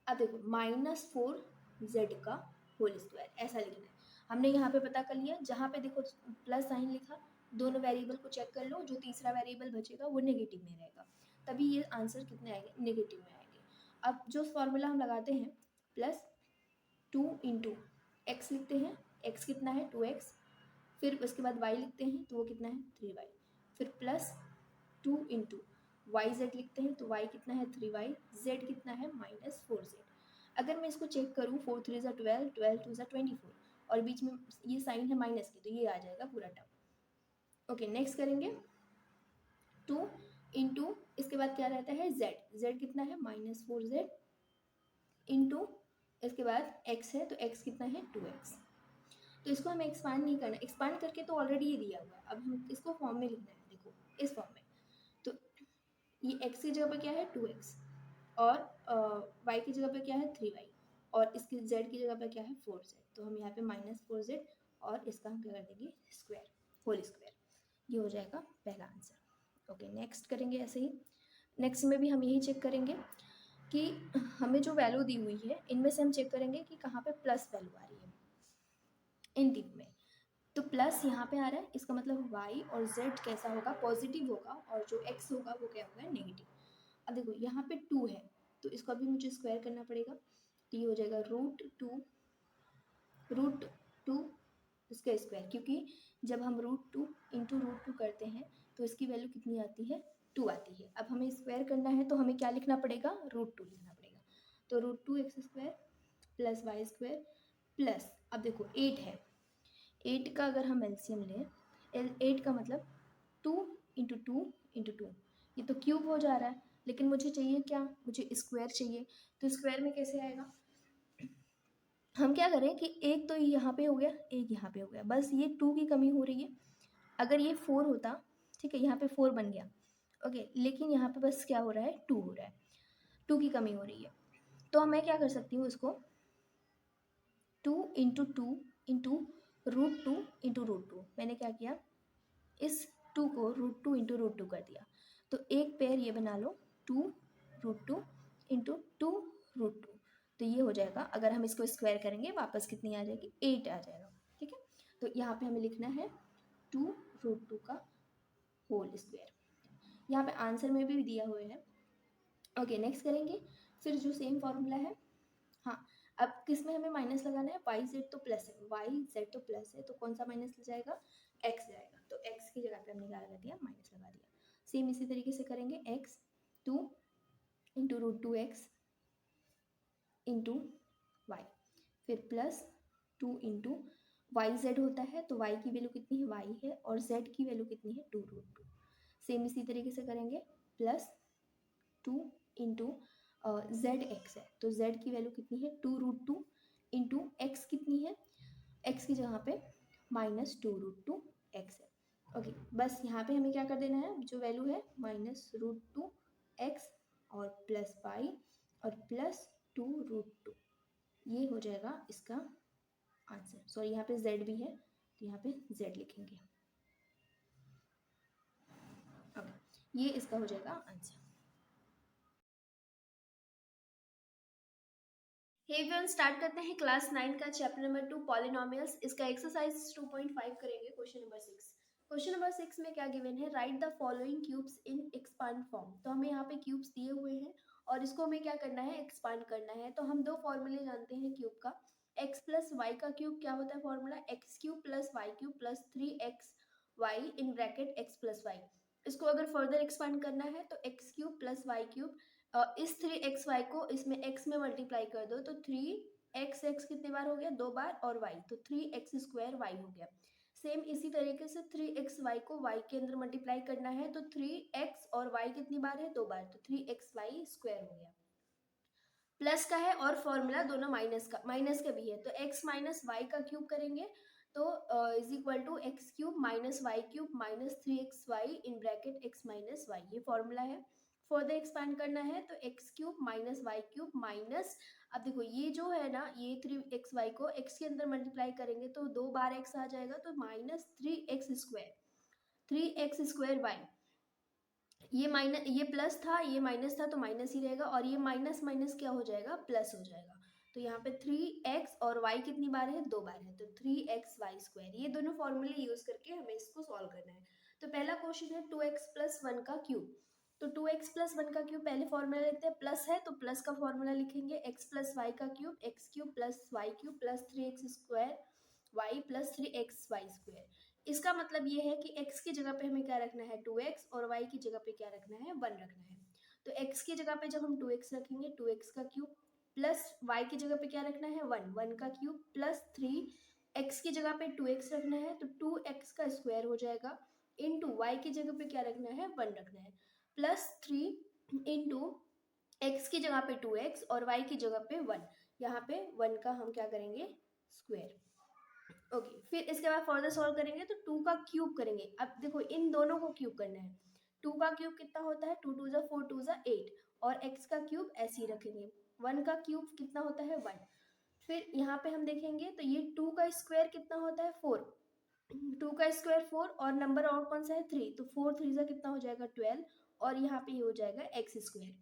S1: अब देखो -4z का होल स्क्वायर, ऐसा लिखना है। हमने यहाँ पे पता कर लिया, जहाँ पे देखो प्लस साइन लिखा, दोनों वेरिएबल को चेक कर लो, जो तीसरा वेरिएबल बचेगा वो नेगेटिव में रहेगा, तभी ये आंसर कितने आएंगे, नेगेटिव में आएंगे। अब जो फॉर्मूला हम लगाते हैं, प्लस 2 इंटू एक्स लिखते हैं, x कितना है 2x, फिर उसके बाद y लिखते हैं तो वो कितना है 3y, फिर प्लस 2 इंटू वाई जेड लिखते हैं तो y कितना है 3y, z कितना है -4z। अगर मैं इसको चेक करूँ, 4 3 ज़ा 12, 12 2 ज़ा 24, और बीच में ये साइन है माइनस की, तो ये आ जाएगा पूरा टर्म। ओके, नेक्स्ट करेंगे 2 इंटू, इसके बाद क्या रहता है z कितना है -4z इंटू, इसके बाद x है तो x कितना है 2x। तो इसको हमें एक्सपांड नहीं करना, एक्सपांड करके तो ऑलरेडी ये दिया हुआ है, अब हम इसको फॉर्म में लिखना है। देखो इस फॉर्म में, तो ये x की जगह पर क्या है 2x, और y की जगह पे क्या है 3y, और इसकी z की जगह पे क्या है 4z। तो हम यहाँ पे -4z और इसका हम क्या कर देंगे, स्क्वायर, होल स्क्वायर। ये हो जाएगा पहला आंसर। ओके, नेक्स्ट करेंगे ऐसे ही। नेक्स्ट में भी हम यही चेक करेंगे कि हमें जो वैल्यू दी हुई है इनमें से हम चेक करेंगे कि कहाँ पे प्लस वैल्यू आ रही है इन टिप में। तो प्लस यहाँ पे आ रहा है, इसका मतलब y और z कैसा होगा, पॉजिटिव होगा, और जो x होगा वो क्या होगा, नेगेटिव। अब देखो यहाँ पे 2 है तो इसको अभी मुझे स्क्वायर करना पड़ेगा, तो ये हो जाएगा √2 इसका स्क्वायर, क्योंकि जब हम √2 इंटू √2 करते हैं तो इसकी वैल्यू कितनी आती है, 2 आती है। अब हमें स्क्वायर करना है तो हमें क्या लिखना पड़ेगा, √2 लिखना पड़ेगा। तो √2x² प्लस y² प्लस, अब देखो 8 है, 8 का अगर हम एलसीएम लें, 8 का मतलब 2 इंटू 2 इंटू 2, ये तो क्यूब हो जा रहा है, लेकिन मुझे चाहिए क्या, मुझे स्क्वायर चाहिए। तो स्क्वायर में कैसे आएगा, हम क्या करें कि एक तो यहाँ पे हो गया, एक यहाँ पे हो गया, बस ये 2 की कमी हो रही है। अगर ये 4 होता, ठीक है, यहाँ पे 4 बन गया, ओके, लेकिन यहाँ पे बस क्या हो रहा है, 2 हो रहा है, 2 की कमी हो रही है। तो मैं क्या कर सकती हूँ, इसको 2 इंटू 2 इंटू √2 इंटू √2, मैंने क्या किया, इस 2 को √2 इंटू √2 कर दिया। तो एक पेयर ये बना लो, 2√2 इंटू 2√2, तो ये हो जाएगा। अगर हम इसको स्क्वायर करेंगे वापस कितनी आ जाएगी, 8 आ जाएगा। ठीक है, तो यहाँ पे हमें लिखना है 2√2 का होल स्क्वायर, यहाँ पे आंसर में भी दिया हुआ है। ओके, नेक्स्ट करेंगे, फिर जो सेम फॉर्मूला है, हाँ, अब किस में हमें माइनस लगाना है, वाई जेड तो प्लस है, वाई जेड तो प्लस है, तो कौन सा माइनस जाएगा, एक्स जाएगा। तो एक्स की जगह पे हमने क्या लगा दिया, माइनस लगा दिया। सेम इसी तरीके से करेंगे, x 2 into √2x into y, फिर प्लस 2 इंटू वाई जेड होता है, तो वाई की वैल्यू कितनी है, वाई है, और जेड की वैल्यू कितनी है, 2√2। सेम इसी तरीके से करेंगे, प्लस 2 इंटू जेड एक्स है, तो जेड की वैल्यू कितनी है, 2√2 इंटू एक्स कितनी है, एक्स की जगह पे -2√2 एक्स है। ओके, बस यहाँ पे हमें क्या कर देना है, जो वैल्यू है -√2 एक्स और प्लस वाई और प्लस 2√2, ये हो जाएगा इसका आंसर। सॉरी, यहाँ पे z भी है तो यहाँ पे z लिखेंगे। ओके, ये इसका हो जाएगा आंसर। एवरीवन, स्टार्ट करते हैं क्लास 9 का चैप्टर नंबर 2 पॉलिनोमियल्स। इसका एक्सरसाइज 2.5 करेंगे। Question number 6। क्वेश्चन नंबर 6 में क्या गिवन है, right the following cubes in expand form. तो हमें यहाँ पे क्यूब्स दिए हुए हैं और इसको हमें क्या करना है, एक्सपांड करना है। तो हम दो फॉर्मूले जानते हैं क्यूब का। एक्स प्लस वाई का क्यूब क्या होता है formula, x cube plus Y cube plus 3x y in bracket x plus y. इसको अगर फर्दर एक्सपांड करना है तो x cube plus Y cube, इस 3xy को इसमें x में मल्टीप्लाई कर दो तो 3x कितने बार हो गया, 2 बार, और y तो 3x² y हो गया। सेम इसी तरीके से 3xy को y के अंदर मल्टीप्लाई करना है तो 3x और y कितनी बार है, 2 बार, तो 3xy² हो गया। प्लस का है और फॉर्मूला दोनों माइनस का भी है, तो x माइनस वाई का क्यूब करेंगे तो is equal to x cube minus Y cube minus 3xy in bracket x minus y, ये फॉर्मूला है। फर्दर एक्सपैंड करना है तो x cube minus Y cube minus, अब देखो ये जो है ना, ये 3xy को x के अंदर मल्टीप्लाई करेंगे तो 2 बार x आ जाएगा तो माइनस 3x² वाई। ये प्लस था, ये माइनस था तो माइनस ही रहेगा, और ये माइनस माइनस क्या हो जाएगा, प्लस हो जाएगा। तो यहाँ पे 3x और y कितनी बार है, 2 बार है, तो 3xy²। ये दोनों फॉर्मूले यूज करके हमें इसको सॉल्व करना है। तो पहला क्वेश्चन है 2x प्लस 1 का क्यूब। तो 2x प्लस 1 का क्यूब पहले फॉर्मूला लिखते हैं, प्लस है तो प्लस का फॉर्मूला लिखेंगे, x प्लस वाई का cube, x cube plus Y cube plus 3x² y plus 3xy²। इसका मतलब ये है कि x की जगह पे हमें क्या रखना है, 2x, और y की जगह पे क्या रखना है, 1 रखना है। तो x की जगह पे जब हम 2x रखेंगे, 2x का क्यूब, प्लस y की जगह पे क्या रखना है, 1, 1 का क्यूब, प्लस 3 x की जगह पे 2x रखना है तो 2x का स्क्वायर हो जाएगा, इनटू y की जगह पे क्या रखना है, 1 रखना है, प्लस 3 इंटू x की जगह पे 2x और y की जगह पे 1, यहाँ पे 1 का हम क्या करेंगे, स्क्वायर। ओके, फिर इसके बाद फर्दर सॉल्व करेंगे तो 2 का क्यूब करेंगे। अब देखो इन दोनों को क्यूब करना है। 2 का क्यूब कितना होता है, 2 2 जा 4, 2 जा 8, और x का क्यूब ऐसे ही रखेंगे। 1 का क्यूब कितना होता है, 1। फिर यहाँ पे हम देखेंगे तो ये 2 का स्क्वायर कितना होता है, 4। 2 का स्क्वायर 4, और नंबर और कौन सा है, 3, तो 4 3 जा कितना हो जाएगा, 12, और यहाँ पे ये हो जाएगा x²,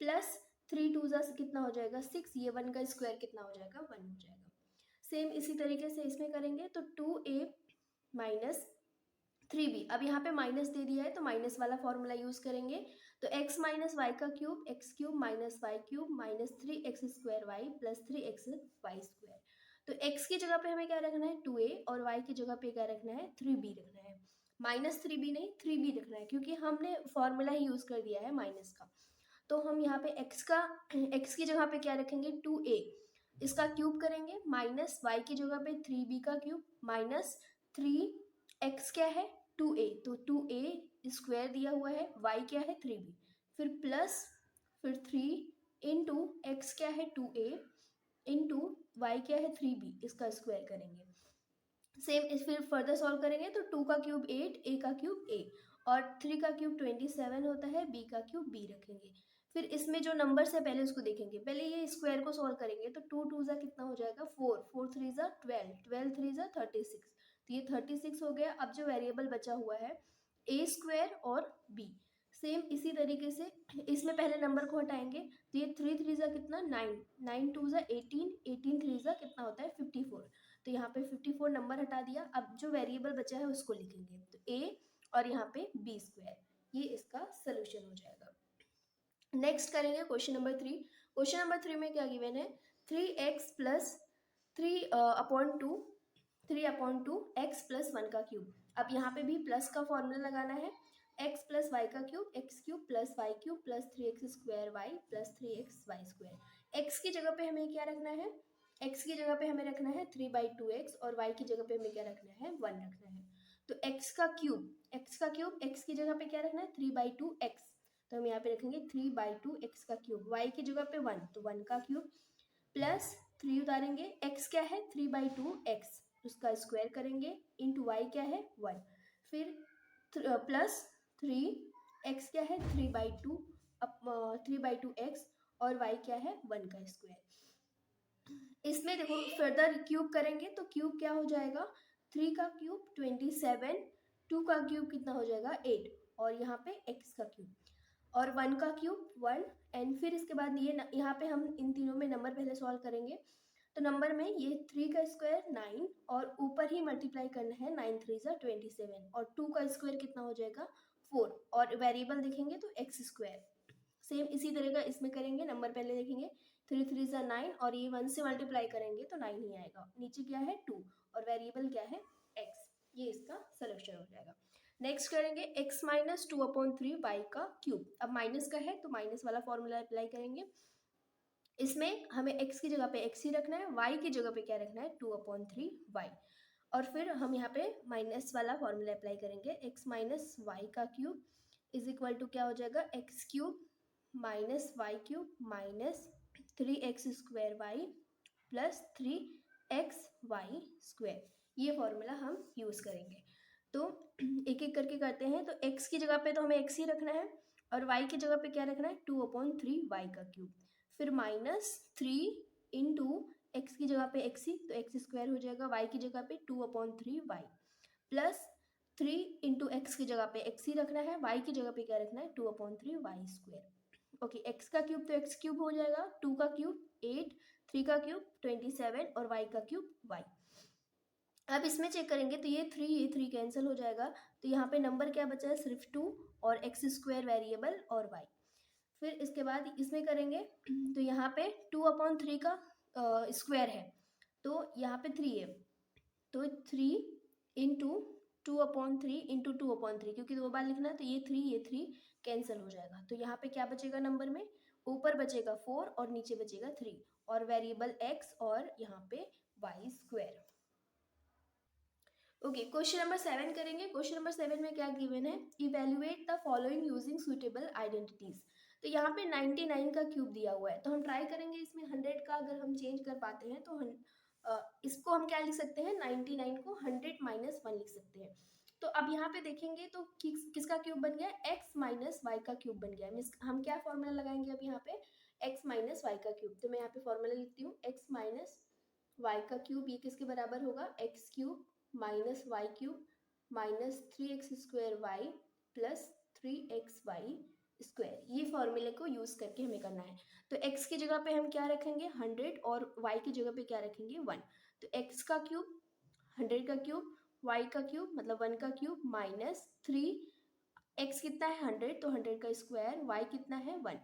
S1: प्लस 3 2 जा कितना हो जाएगा, 6, ये 1 का स्क्वायर कितना हो जाएगा, 1 हो जाएगा। सेम इसी तरीके से इसमें करेंगे तो 2a माइनस 3b, अब यहाँ पे माइनस दे दिया है तो माइनस वाला फॉर्मूला यूज करेंगे, तो x माइनस वाई का cube, x cube minus Y cube minus 3x² y plus 3xy²। तो x की जगह पे हमें क्या रखना है, 2a, और y की जगह पे क्या रखना है, 3b रखना है। माइनस 3b नहीं, 3b रखना है, क्योंकि हमने फॉर्मूला ही यूज कर दिया है माइनस का। तो हम यहाँ पे x की जगह पे क्या रखेंगे, 2a, इसका क्यूब करेंगे, माइनस वाई की जगह पे 3b का क्यूब माइनस 3x क्या है, 2a, तो 2a स्क्वायर दिया हुआ है, y क्या है 3b, फिर प्लस, फिर 3 इंटू एक्स क्या है 2a इंटू वाई क्या है 3b, इसका स्क्वायर करेंगे। सेम फिर फर्दर सॉल्व करेंगे तो 2 का क्यूब 8, a का क्यूब a, और 3 का क्यूब 27 होता है, b का क्यूब b रखेंगे। फिर इसमें जो नंबर है पहले उसको देखेंगे, पहले ये स्क्वायर को सॉल्व करेंगे तो 2 2 जा कितना हो जाएगा, 4, 4 3 जा 12, 12 3 जा 36, तो ये 36 हो गया। अब जो वेरिएबल बचा हुआ है a² और b, सेम इसी तरीके से इसमें पहले नंबर को हटाएंगे तो ये 3 3 जा कितना, 9, 9 2 जा 18, 18 3 जा कितना होता है 54, तो यहाँ पे 54 नंबर हटा दिया। अब जो वेरिएबल बचा है उसको लिखेंगे, तो a और यहाँ पे b², ये इसका सोल्यूशन हो जाएगा। नेक्स्ट करेंगे क्वेश्चन नंबर 3। क्वेश्चन नंबर 3 में क्या गिवन है, 3x प्लस 3/2 x प्लस 1 का क्यूब। अब यहाँ पे भी प्लस का फॉर्मूला लगाना है, x प्लस वाई का cube, x cube plus Y cube plus 3x² y plus 3xy²। x की जगह पे हमें क्या रखना है, x की जगह पे हमें रखना है 3/2x, और y की जगह पे हमें क्या रखना है, 1 रखना है। तो x का क्यूब x की जगह पे क्या रखना है, 3/2x, तो हम यहाँ पे रखेंगे 3/2x का क्यूब, y की जगह पे 1, तो 1 का क्यूब, प्लस 3 उतारेंगे, x क्या है 3/2x, उसका स्क्वायर करेंगे, इंटू y क्या है 1, फिर प्लस 3x क्या है 3/2x, और y क्या है 1 का स्क्वायर। इसमें देखो फर्दर क्यूब करेंगे तो क्यूब क्या हो जाएगा, 3 का क्यूब 27, 2 का क्यूब कितना हो जाएगा 8, और यहाँ पे x का क्यूब, और 1 का क्यूब 1, एंड फिर इसके बाद ये यहाँ पे हम इन तीनों में नंबर पहले सॉल्व करेंगे। तो नंबर में ये 3 का स्क्वायर 9 और ऊपर ही मल्टीप्लाई करना है, 9 3 ज़ा 27 और 2 का स्क्वायर कितना हो जाएगा 4 और वेरिएबल देखेंगे तो एक्स स्क्वायर। सेम इसी तरह का इसमें करेंगे, नंबर पहले देखेंगे 3 3 ज़ा 9 और ये 1 से मल्टीप्लाई करेंगे तो 9 ही आएगा, नीचे क्या है 2 और वेरिएबल क्या है एक्स, ये इसका सोल्यूशन हो जाएगा। नेक्स्ट करेंगे x माइनस 2/3 वाई का क्यूब। अब माइनस का है तो माइनस वाला फॉर्मूला अप्लाई करेंगे। इसमें हमें x की जगह पे x ही रखना है, y की जगह पे क्या रखना है 2/3 y और फिर हम यहाँ पे माइनस वाला फॉर्मूला अप्लाई करेंगे। x माइनस वाई का क्यूब इज इक्वल टू क्या हो जाएगा x cube minus Y cube minus 3x square y plus 3x y square. ये फॉर्मूला हम यूज़ करेंगे। तो एक एक करके करते हैं। तो x की जगह पे तो हमें x ही रखना है और y की जगह पे क्या रखना है 2/3 वाई का क्यूब, फिर माइनस 3 इंटू एक्स की जगह पे एक्स ही तो एक्स स्क्वायर हो जाएगा, y की जगह पे 2/3 वाई प्लस 3 इंटू एक्स की जगह पे एक्स ही रखना है, y की जगह पे क्या रखना है 2/3 वाई स्क्वायर। ओके, एक्स का क्यूब तो एक्स क्यूब हो जाएगा, 2 का क्यूब 8, 3 का क्यूब 27 और y का क्यूब y। अब इसमें चेक करेंगे तो ये 3 कैंसिल हो जाएगा, तो यहाँ पे नंबर क्या बचा है सिर्फ 2 और एक्स स्क्वायर वेरिएबल और y। फिर इसके बाद इसमें करेंगे तो यहाँ पे 2/3 का स्क्वायर है तो यहाँ पे 3 है, तो 3 इंटू 2/3 इंटू 2/3 क्योंकि 2 बार लिखना है तो ये 3 कैंसिल हो जाएगा। तो यहाँ पे क्या बचेगा नंबर में, ऊपर बचेगा 4 और नीचे बचेगा 3 और वेरिएबल x और यहाँ पे y square. Okay, question number 7 करेंगे। क्वेश्चन नंबर 7 में क्या गिवन है, evaluate the following using suitable identities. तो यहाँ पे 99 का क्यूब दिया हुआ है तो हम ट्राई करेंगे इसमें 100 का अगर हम चेंज कर पाते हैं तो इसको हम क्या लिख सकते हैं 99 को 100 माइनस 1 लिख सकते हैं। तो अब यहाँ पे देखेंगे तो किसका क्यूब बन गया x माइनस वाई का क्यूब बन गया। हम क्या फॉर्मूला लगाएंगे अब यहाँ पे x माइनस वाई का क्यूब। तो मैं यहाँ पे फॉर्मूला लिखती हूँ x माइनस वाई का क्यूब, ये किसके बराबर होगा x cube minus Y cube minus 3x square y plus 3x y square. ये फॉर्मूले को यूज करके हमें करना है। तो x की जगह पे हम क्या रखेंगे 100 और y की जगह पे क्या रखेंगे 1। तो x का क्यूब 100 का क्यूब y का क्यूब मतलब 1 का क्यूब माइनस 3x कितना है 100 तो 100 का स्क्वायर, y कितना है 1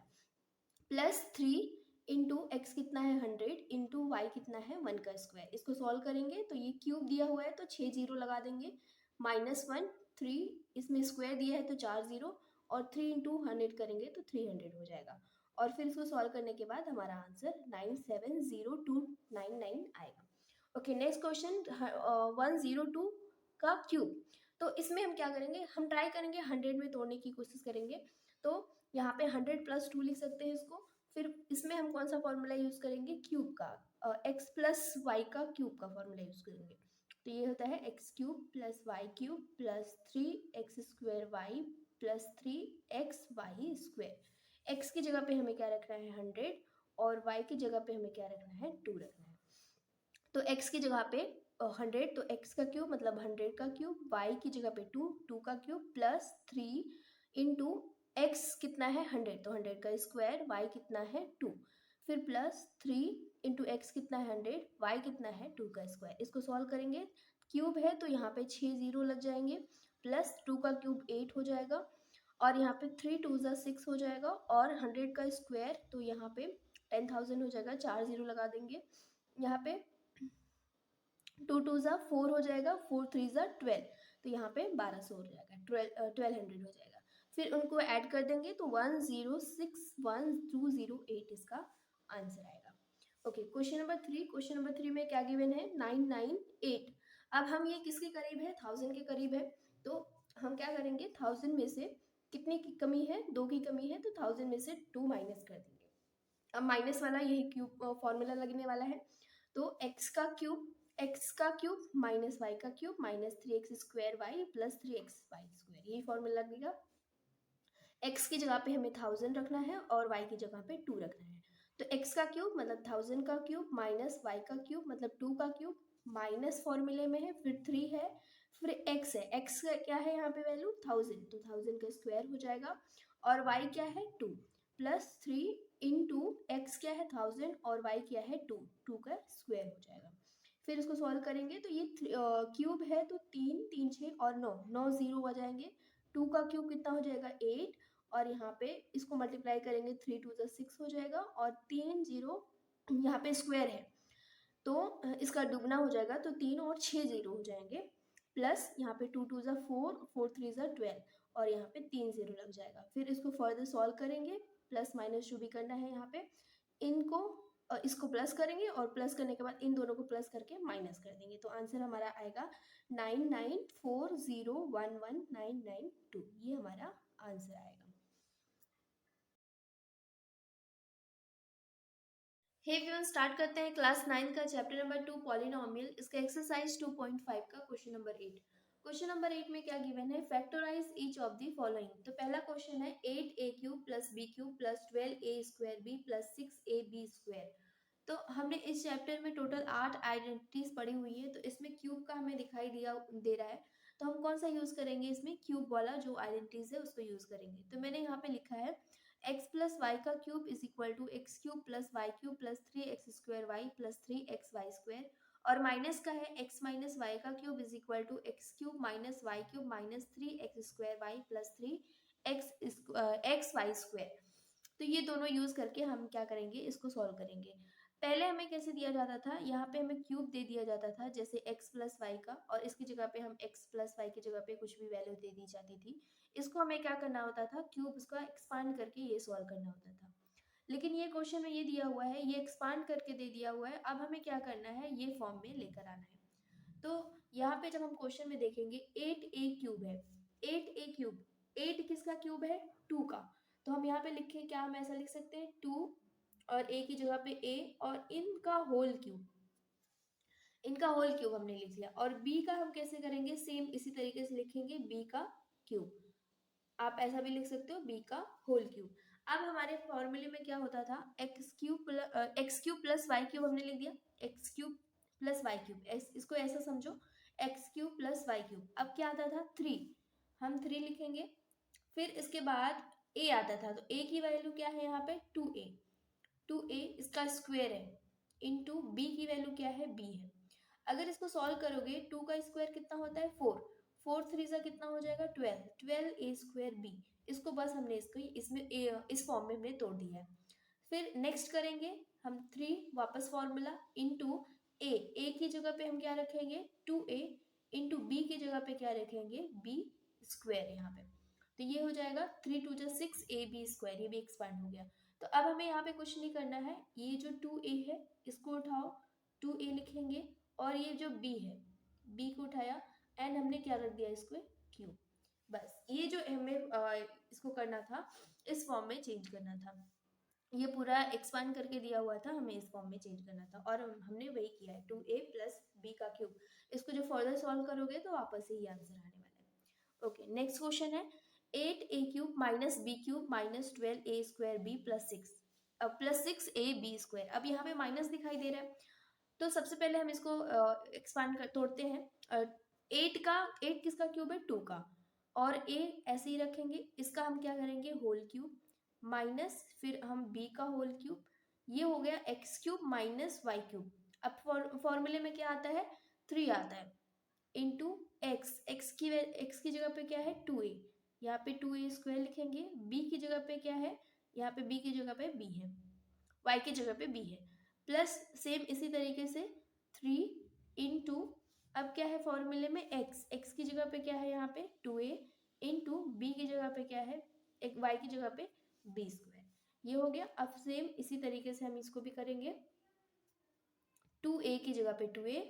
S1: प्लस 3 इंटू एक्स कितना है 100 इंटू वाई कितना है 1 का स्क्वायर। इसको सॉल्व करेंगे तो ये क्यूब दिया हुआ है तो 6 जीरो लगा देंगे, माइनस 1 3 इसमें स्क्वायर दिया है तो 4 जीरो और 3 इंटू 100 करेंगे तो 300 हो जाएगा और फिर इसको सॉल्व करने के बाद हमारा आंसर 970,299 आएगा। ओके, नेक्स्ट क्वेश्चन 102 का क्यूब। तो इसमें हम क्या करेंगे, हम ट्राई करेंगे 100 में तोड़ने की कोशिश करेंगे। तो यहाँ पे 100 प्लस 2 लिख सकते हैं इसको। फिर इसमें हम कौन सा फॉर्मूला यूज करेंगे क्यूब का, x प्लस वाई का क्यूब का फॉर्मूला यूज करेंगे। तो ये होता है x cube plus Y cube plus 3x square y plus 3x y square. x की जगह पे हमें क्या रखना है 100 और y की जगह पे हमें क्या रखना है 2 रखना है। तो x की जगह पे 100 तो x का क्यूब मतलब 100 का क्यूब, y की जगह पे 2 का क्यूब प्लस 3 इंटू x कितना है 100 तो 100 का स्क्वायर, y कितना है 2 फिर प्लस 3 इंटू एक्स कितना है 100, y कितना है 2 का स्क्वायर। इसको सॉल्व करेंगे, क्यूब है तो यहाँ पे 6 जीरो लग जाएंगे प्लस 2 का क्यूब 8 हो जाएगा और यहाँ पे 3 2 ज़ा 6 हो जाएगा और 100 का स्क्वायर तो यहाँ पे 10,000 हो जाएगा, 4 जीरो लगा देंगे। यहाँ पे 2 2 ज़ा 4 हो जाएगा, 4 3 ज़ा 12 तो यहाँ पे 1200 हो जाएगा, 1200 हो जाएगा। फिर उनको ऐड कर देंगे तो 1061208 इसका आंसर आएगा। Okay, question number 3। Question number 3 में क्या गिवन है 998। अब हम ये किसके करीब है 1000 के करीब है तो हम क्या करेंगे 1000 में से कितनी की कमी है 2 की कमी है तो 1000 में से 2 माइनस कर देंगे। अब माइनस वाला यही क्यूब फॉर्मूला लगने वाला है तो x का क्यूब माइनस वाई का cube minus 3x square y plus 3x y square, यही फॉर्मूला लगेगा। x की जगह पे हमें 1000 रखना है और y की जगह पे 2 रखना है। तो x का क्यूब मतलब 1000 का क्यूब माइनस y का क्यूब मतलब 2 का क्यूब माइनस फॉर्मूले में है फिर 3 है फिर x है, x का क्या है यहाँ पे वैल्यू 1000 तो 1000 का स्क्वायर हो जाएगा और y क्या है 2 प्लस 3 इंटू एक्स क्या है 1000 और वाई क्या है 2 का स्क्वायर हो जाएगा। फिर इसको सॉल्व करेंगे तो ये क्यूब है तो 3 3 6 और 9 9 जीरो आ जाएंगे। 2 का क्यूब कितना हो जाएगा 8 और यहाँ पे इसको मल्टीप्लाई करेंगे 3 2 6 हो जाएगा और 3 जीरो यहाँ पे स्क्वायर है तो इसका दुगना हो जाएगा तो 3 और 6 जीरो हो जाएंगे प्लस यहाँ पे 2 2 4 4 3 12 और यहाँ पे 3 जीरो लग जाएगा। फिर इसको फर्दर सॉल्व करेंगे प्लस माइनस जो भी करना है यहाँ पे इनको इसको प्लस करेंगे और प्लस करने के बाद इन दोनों को प्लस करके माइनस कर देंगे तो आंसर हमारा आएगा 9940119992 ये हमारा आंसर आएगा। हे एवरीवन स्टार्ट करते हैं क्लास 9 का चैप्टर नंबर 2 पॉलिनोमियल इसका एक्सरसाइज 2.5 का क्वेश्चन नंबर 8। क्वेश्चन नंबर 8 में क्या गिवन है factorise each of the following. तो पहला क्वेश्चन है 8a cube plus b cube plus 12a square b plus 6ab square. तो हमने इस चैप्टर में टोटल 8 आइडेंटिटीज पढ़ी हुई है तो इसमें क्यूब का हमें दिखाई दे रहा है तो हम कौन सा यूज करेंगे इसमें क्यूब वाला जो आइडेंटिटीज है उसको यूज करेंगे। तो मैंने यहाँ पे लिखा है एक्स प्लस वाई का cube is equal to x cube plus Y cube plus 3x² plus 3xy² और माइनस का है एक्स माइनस वाई का cube is equal to x cube minus Y cube minus 3x² plus 3xy²। तो ये दोनों use करके हम क्या करेंगे इसको सॉल्व करेंगे। पहले हमें कैसे दिया जाता था यहाँ पे हमें क्यूब दे दिया जाता था जैसे x प्लस वाई का और इसकी जगह पे हम x प्लस वाई की जगह पे कुछ भी वैल्यू दे दी जाती थी। इसको हमें क्या करना होता था क्यूब इसका एक्सपांड करके ये सॉल्व करना होता था। लेकिन ये क्वेश्चन में ये दिया हुआ है ये एक्सपांड करके दे दिया हुआ है अब हमें क्या करना है ये फॉर्म में लेकर आना है। तो यहाँ पे जब हम क्वेश्चन में देखेंगे 8a क्यूब है 8a क्यूब 8 किसका क्यूब है 2 का तो हम यहाँ पे लिखें क्या हम ऐसा लिख सकते हैं 2 और a की जगह पे a और इनका होल क्यूब हमने लिख लिया। और b का हम कैसे करेंगे सेम इसी तरीके से लिखेंगे b का क्यूब आप ऐसा भी लिख सकते हो b का होल क्यूब। अब हमारे फॉर्मूले में क्या होता था x cube plus Y cube हमने लिख दिया x cube plus Y cube इसको ऐसा समझो x cube plus Y cube. अब क्या आता था 3 हम 3 लिखेंगे फिर इसके बाद a आता था तो a की वैल्यू क्या है यहाँ पे 2a इसका स्क्वायर है इंटू b की वैल्यू क्या है b है। अगर इसको सॉल्व करोगे 2 का स्क्वायर कितना होता है 4 4 3 सा कितना हो जाएगा 12 a² b इसको बस हमने इसको इस फॉर्म में हमने तोड़ दिया है। फिर नेक्स्ट करेंगे हम 3 वापस फॉर्मूला इंटू a की जगह पे हम क्या रखेंगे 2a इंटू b की जगह पे क्या रखेंगे b² यहाँ पे तो ये हो जाएगा 3 2 6ab² ये भी एक्सपांड हो गया। तो अब हमें यहाँ पे कुछ नहीं करना है ये जो 2a है इसको उठाओ 2a लिखेंगे और ये जो b है b को उठाया एंड हमने क्या रख दिया इसको क्यूब। बस ये जो हमें इसको करना था इस फॉर्म में चेंज करना था ये पूरा एक्सपांड करके दिया हुआ था हमें इस फॉर्म में चेंज करना था और हमने वही किया है 2a प्लस b का क्यूब। इसको जो फर्दर सॉल्व करोगे तो वापस से ही आंसर आने वाला है। ओके नेक्स्ट क्वेश्चन है 8a cube minus b cube minus 12a² b plus 6ab²। अब यहाँ पे माइनस दिखाई दे रहा है तो सबसे पहले हम इसको एक्सपांड कर तोड़ते हैं 8 किसका क्यूब है 2 का और a ऐसे ही रखेंगे इसका हम क्या करेंगे होल क्यूब माइनस फिर हम b का होल क्यूब ये हो गया x cube minus Y cube. अब फॉर्मूले में क्या आता है 3 आता है इंटू एक्स की जगह पे क्या है 2a यहाँ पे 2a² लिखेंगे b की जगह पे क्या है यहाँ पे b की जगह पे b है y की जगह पे b है प्लस सेम इसी तरीके से 3 इंटू अब क्या है फॉर्मूले में x की जगह पे क्या है यहाँ पे 2a इंटू b की जगह पे क्या है y की जगह पे b² ये हो गया। अब सेम इसी तरीके से हम इसको भी करेंगे 2a की जगह पे 2a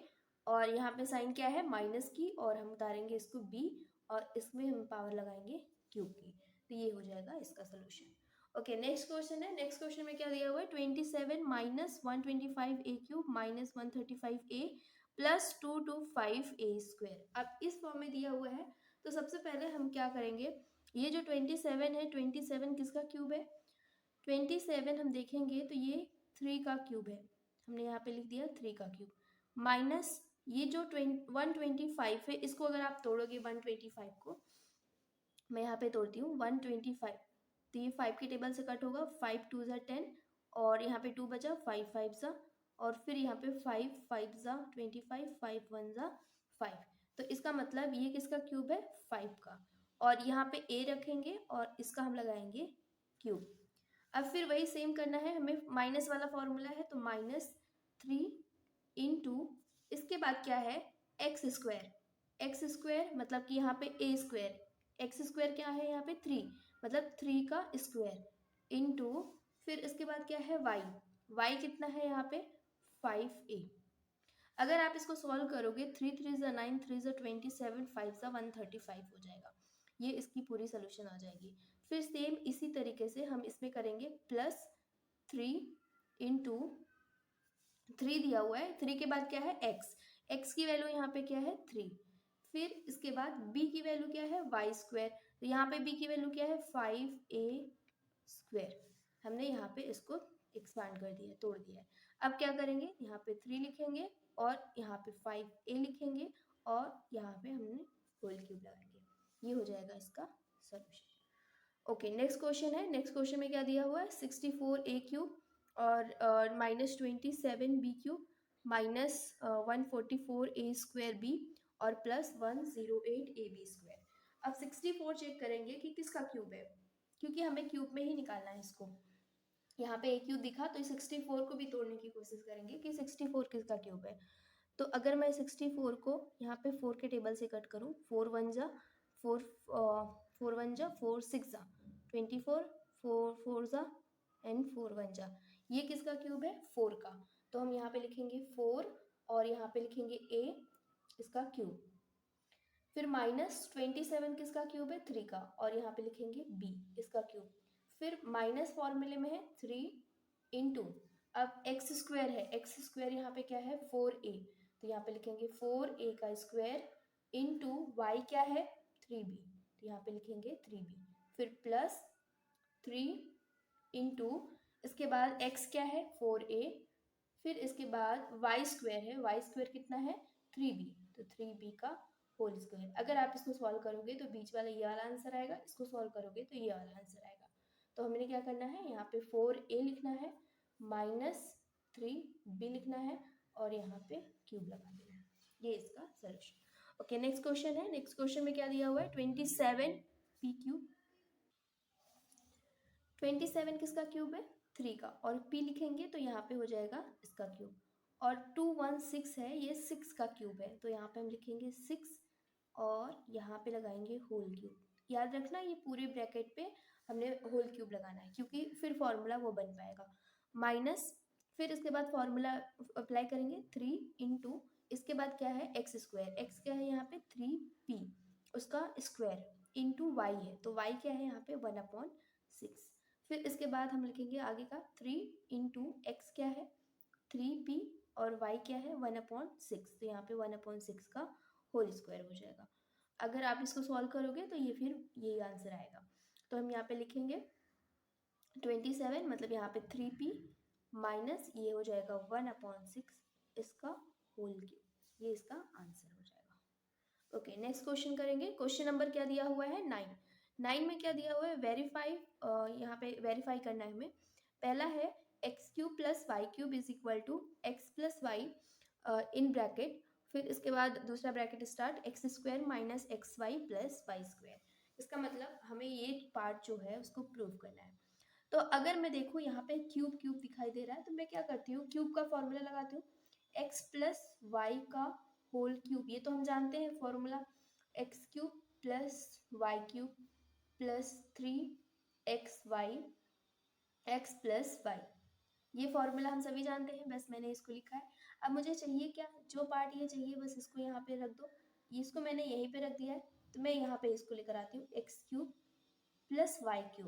S1: और यहाँ पे साइन क्या है माइनस की और हम उतारेंगे इसको b और इसमें हम पावर लगाएंगे क्यूब की तो ये हो जाएगा इसका सोल्यूशन। ओके नेक्स्ट क्वेश्चन है नेक्स्ट क्वेश्चन में क्या दिया हुआ है 27 minus 125a³ minus 135a plus 225a²। अब इस फॉर्म में दिया हुआ है तो सबसे पहले हम क्या करेंगे ये जो 27 है 27 किसका क्यूब है 27 हम देखेंगे तो ये 3 का क्यूब है हमने यहाँ पे लिख दिया 3 का क्यूब माइनस ये जो 125 है इसको अगर आप तोड़ोगे 125 को मैं यहाँ पे तोड़ती हूँ 125 तो ये 5 के टेबल से कट होगा, 5 2 ज़ा 10 और यहाँ पे 2 बचा, 5 5 ज़ा और फिर यहाँ पे 5 5 ज़ा 25, 5 1 ज़ा 5। तो इसका मतलब ये किसका क्यूब है, 5 का। और यहाँ पे a रखेंगे और इसका हम लगाएंगे क्यूब। अब फिर वही सेम करना है हमें, माइनस वाला फॉर्मूला है तो -3 इंटू इसके बाद क्या है एक्स स्क्वायर। एक्स स्क्वायर मतलब कि यहाँ पे ए स्क्वायर, एक्स स्क्वायर क्या है यहाँ पे 3 मतलब 3 का स्क्वायर इंटू फिर इसके बाद क्या है वाई। वाई कितना है यहाँ पे 5a। अगर आप इसको सॉल्व करोगे 3 3 ज़ा 9, 3 ज़ा 27, 5 ज़ा 135 हो जाएगा। ये इसकी पूरी सोल्यूशन आ जाएगी। फिर सेम इसी तरीके से हम इसमें करेंगे +3 इंटू 3 दिया हुआ है, 3 के बाद क्या है एक्स, एक्स की वैल्यू यहाँ पे क्या है 3। फिर इसके बाद b की वैल्यू क्या है वाई स्क्वायर, तो यहाँ पे b की वैल्यू क्या है 5a स्क्वायर। हमने यहाँ पे इसको एक्सपांड कर दिया, तोड़ दिया है। अब क्या करेंगे, यहाँ पे 3 लिखेंगे और यहाँ पे 5a लिखेंगे और यहाँ पे हमने होल क्यूब लगाएंगे। ये हो जाएगा इसका सोल्यूशन। ओके, नेक्स्ट क्वेश्चन है। नेक्स्ट क्वेश्चन में क्या दिया हुआ है 64a क्यूब और -27b cube -144a square b और +108ab स्क्वायर। अब 64 चेक करेंगे कि किसका क्यूब है, क्योंकि हमें क्यूब में ही निकालना है इसको। यहाँ पे ए क्यूब दिखा तो 64 को भी तोड़ने की कोशिश करेंगे कि 64 किसका क्यूब है। तो अगर मैं 64 को यहाँ पे 4 के टेबल से कट करूँ, 4 1 जा 4 4 1 जा 4 6 जा 24, 4 4 जा एंड 4 1 जा, ये किसका क्यूब है 4 का। तो हम यहाँ पे लिखेंगे 4 और यहाँ पे लिखेंगे a इसका क्यूब। फिर -27 किसका क्यूब है 3 का और यहाँ पे लिखेंगे b इसका क्यूब। फिर माइनस फॉर्मूले में है 3 इंटू, अब एक्स स्क्वायर है, एक्स स्क्वायर यहाँ पे क्या है 4a, तो यहाँ पे लिखेंगे 4a का स्क्वायर इंटू वाई क्या है 3b, तो यहाँ पे लिखेंगे 3b। फिर +3 इंटू इसके बाद x क्या है 4a, फिर इसके बाद वाई स्क्वायर है, वाई स्क्वायर कितना है 3b, तो 3b का होल स्क्वायर। अगर आप इसको सॉल्व करोगे तो बीच वाला ये वाला आंसर आएगा, इसको सॉल्व करोगे तो ये वाला आंसर आएगा। तो हमने क्या करना है, यहाँ पे 4a लिखना है, -3b लिखना है और यहाँ पे क्यूब लगा देना है। ये इसका सोल्यूशन। ओके, नेक्स्ट क्वेश्चन है। नेक्स्ट क्वेश्चन में क्या दिया हुआ है 27p क्यूब। 27 किसका क्यूब है 3 का और p लिखेंगे तो यहाँ पे हो जाएगा इसका क्यूब। और 216 है, ये 6 का क्यूब है, तो यहाँ पे हम लिखेंगे 6 और यहाँ पे लगाएंगे होल क्यूब। याद रखना ये पूरे ब्रैकेट पे हमने होल क्यूब लगाना है, क्योंकि फिर फॉर्मूला वो बन पाएगा। माइनस फिर इसके बाद फॉर्मूला अप्लाई करेंगे 3 इंटू इसके बाद क्या है एक्स स्क्वायर, एक्स क्या है यहाँ पे 3p उसका स्क्वायर इंटू वाई है, तो वाई क्या है यहाँ पे 1/6। फिर इसके बाद हम लिखेंगे आगे का 3 इंटू एक्स क्या है 3p और y क्या है 1/6, तो यहाँ पे 1/6 का होल स्क्वायर हो जाएगा। अगर आप इसको सॉल्व करोगे तो ये फिर यही आंसर आएगा। तो हम यहाँ पे लिखेंगे 27 मतलब यहाँ पे 3p माइनस ये हो जाएगा 1/6 इसका होल क्यूब, ये इसका आंसर हो जाएगा। ओके, नेक्स्ट क्वेश्चन करेंगे। क्वेश्चन नंबर क्या दिया हुआ है 9 में क्या दिया हुआ है वेरीफाई, यहाँ पे वेरीफाई करना है हमें। पहला है x³ + y³ is equal to x + y in bracket, फिर इसके बाद दूसरा bracket start x² - xy + y²। इसका मतलब हमें ये पार्ट जो है उसको प्रूव करना है। तो अगर मैं देखूँ यहाँ पे क्यूब क्यूब दिखाई दे रहा है, तो मैं क्या करती हूँ क्यूब का फॉर्मूला लगाती हूँ x + y का होल क्यूब, ये तो हम जानते हैं formula x³ + y³ + 3xy x + y, ये फॉर्मूला हम सभी जानते हैं, बस मैंने इसको लिखा है। अब मुझे चाहिए क्या, जो पार्ट ये चाहिए बस इसको यहाँ पे रख दो, इसको मैंने यहीं पे रख दिया है, तो मैं यहाँ पे इसको लेकर आती हूँ x³ + y³,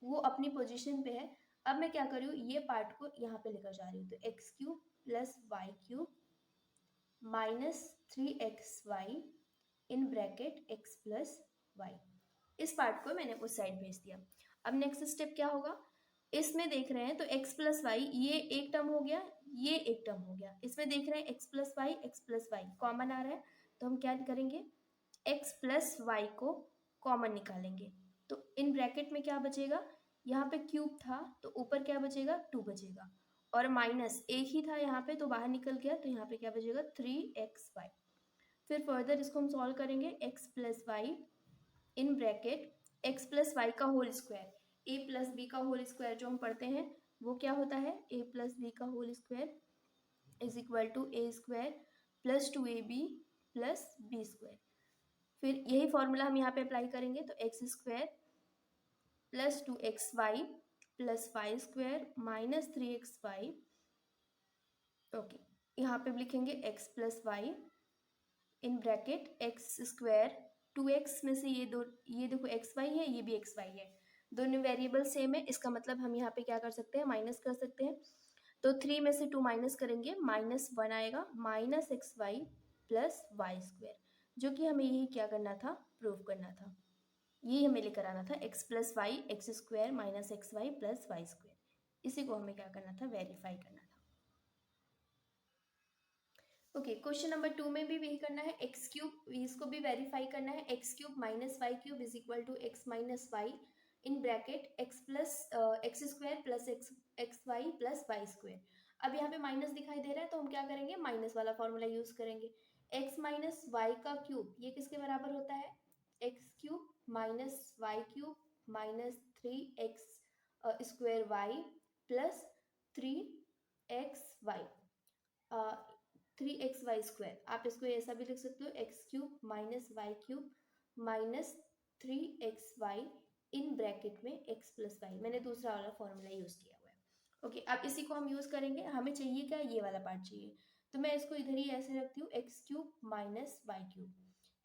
S1: वो अपनी पोजीशन पे है। अब मैं क्या कर रही हूँ ये पार्ट को यहाँ पे लेकर जा रही हूँ, तो x³ + y³ - 3xy in bracket x + y, इस पार्ट को मैंने उस साइड भेज दिया। अब नेक्स्ट स्टेप क्या होगा, इसमें देख रहे हैं तो x + y ये एक टर्म हो गया, ये एक टर्म हो गया, इसमें देख रहे हैं x + y कॉमन आ रहा है, तो हम क्या करेंगे x + y को कॉमन निकालेंगे, तो इन ब्रैकेट में क्या बचेगा, यहाँ पे क्यूब था तो ऊपर क्या बचेगा 2 बचेगा, और माइनस एक ही था यहाँ पे तो बाहर निकल गया, तो यहाँ पे क्या बचेगा 3xy। फिर फर्दर इसको हम सॉल्व करेंगे, x plus y in bracket x plus Y का whole square, a plus b का होल स्क्वायर जो हम पढ़ते हैं वो क्या होता है, a प्लस बी का whole square is equal to a square plus 2ab plus b square. फिर यही फॉर्मूला हम यहाँ पे अप्लाई करेंगे, तो x square plus 2xy plus Y square minus 3xy। Okay, यहाँ पे लिखेंगे x plus y in bracket X square 2x में से ये देखो xy है, ये भी xy है, दोनों वेरिएबल सेम है, इसका मतलब हम यहाँ पे क्या कर सकते हैं, माइनस कर सकते हैं। तो 3 में से 2 माइनस करेंगे, -1 आएगा, minus xy plus Y square, जो कि हमें यही क्या करना था, प्रूव करना था, यही हमें लेकर आना था, x plus Y x square minus xy plus Y square, इसी को हमें क्या करना था, वेरीफाई करना था। ओके, क्वेश्चन नंबर 2 में भी वही करना है, एक्स क्यूब, इसको भी वेरीफाई करना है, x cube minus Y cube is equal to x minus Y in bracket x plus x square plus x y plus Y square. अब यहाँ पे माइनस दिखाई दे रहा है तो हम क्या करेंगे, माइनस वाला फॉर्मूला यूज करेंगे, एक्स माइनस वाई का क्यूब ये किसके बराबर होता है, x cube minus Y cube minus 3x square y plus 3xy 3xy square, आप इसको ऐसा भी लिख सकते हो, x cube minus Y cube minus 3xy in bracket में x प्लस वाई, मैंने दूसरा वाला फॉर्मूला यूज किया हुआ है। ओके, अब इसी को हम यूज करेंगे, हमें चाहिए क्या, ये वाला पार्ट चाहिए, तो मैं इसको इधर ही ऐसे रखती हूँ, x cube minus Y cube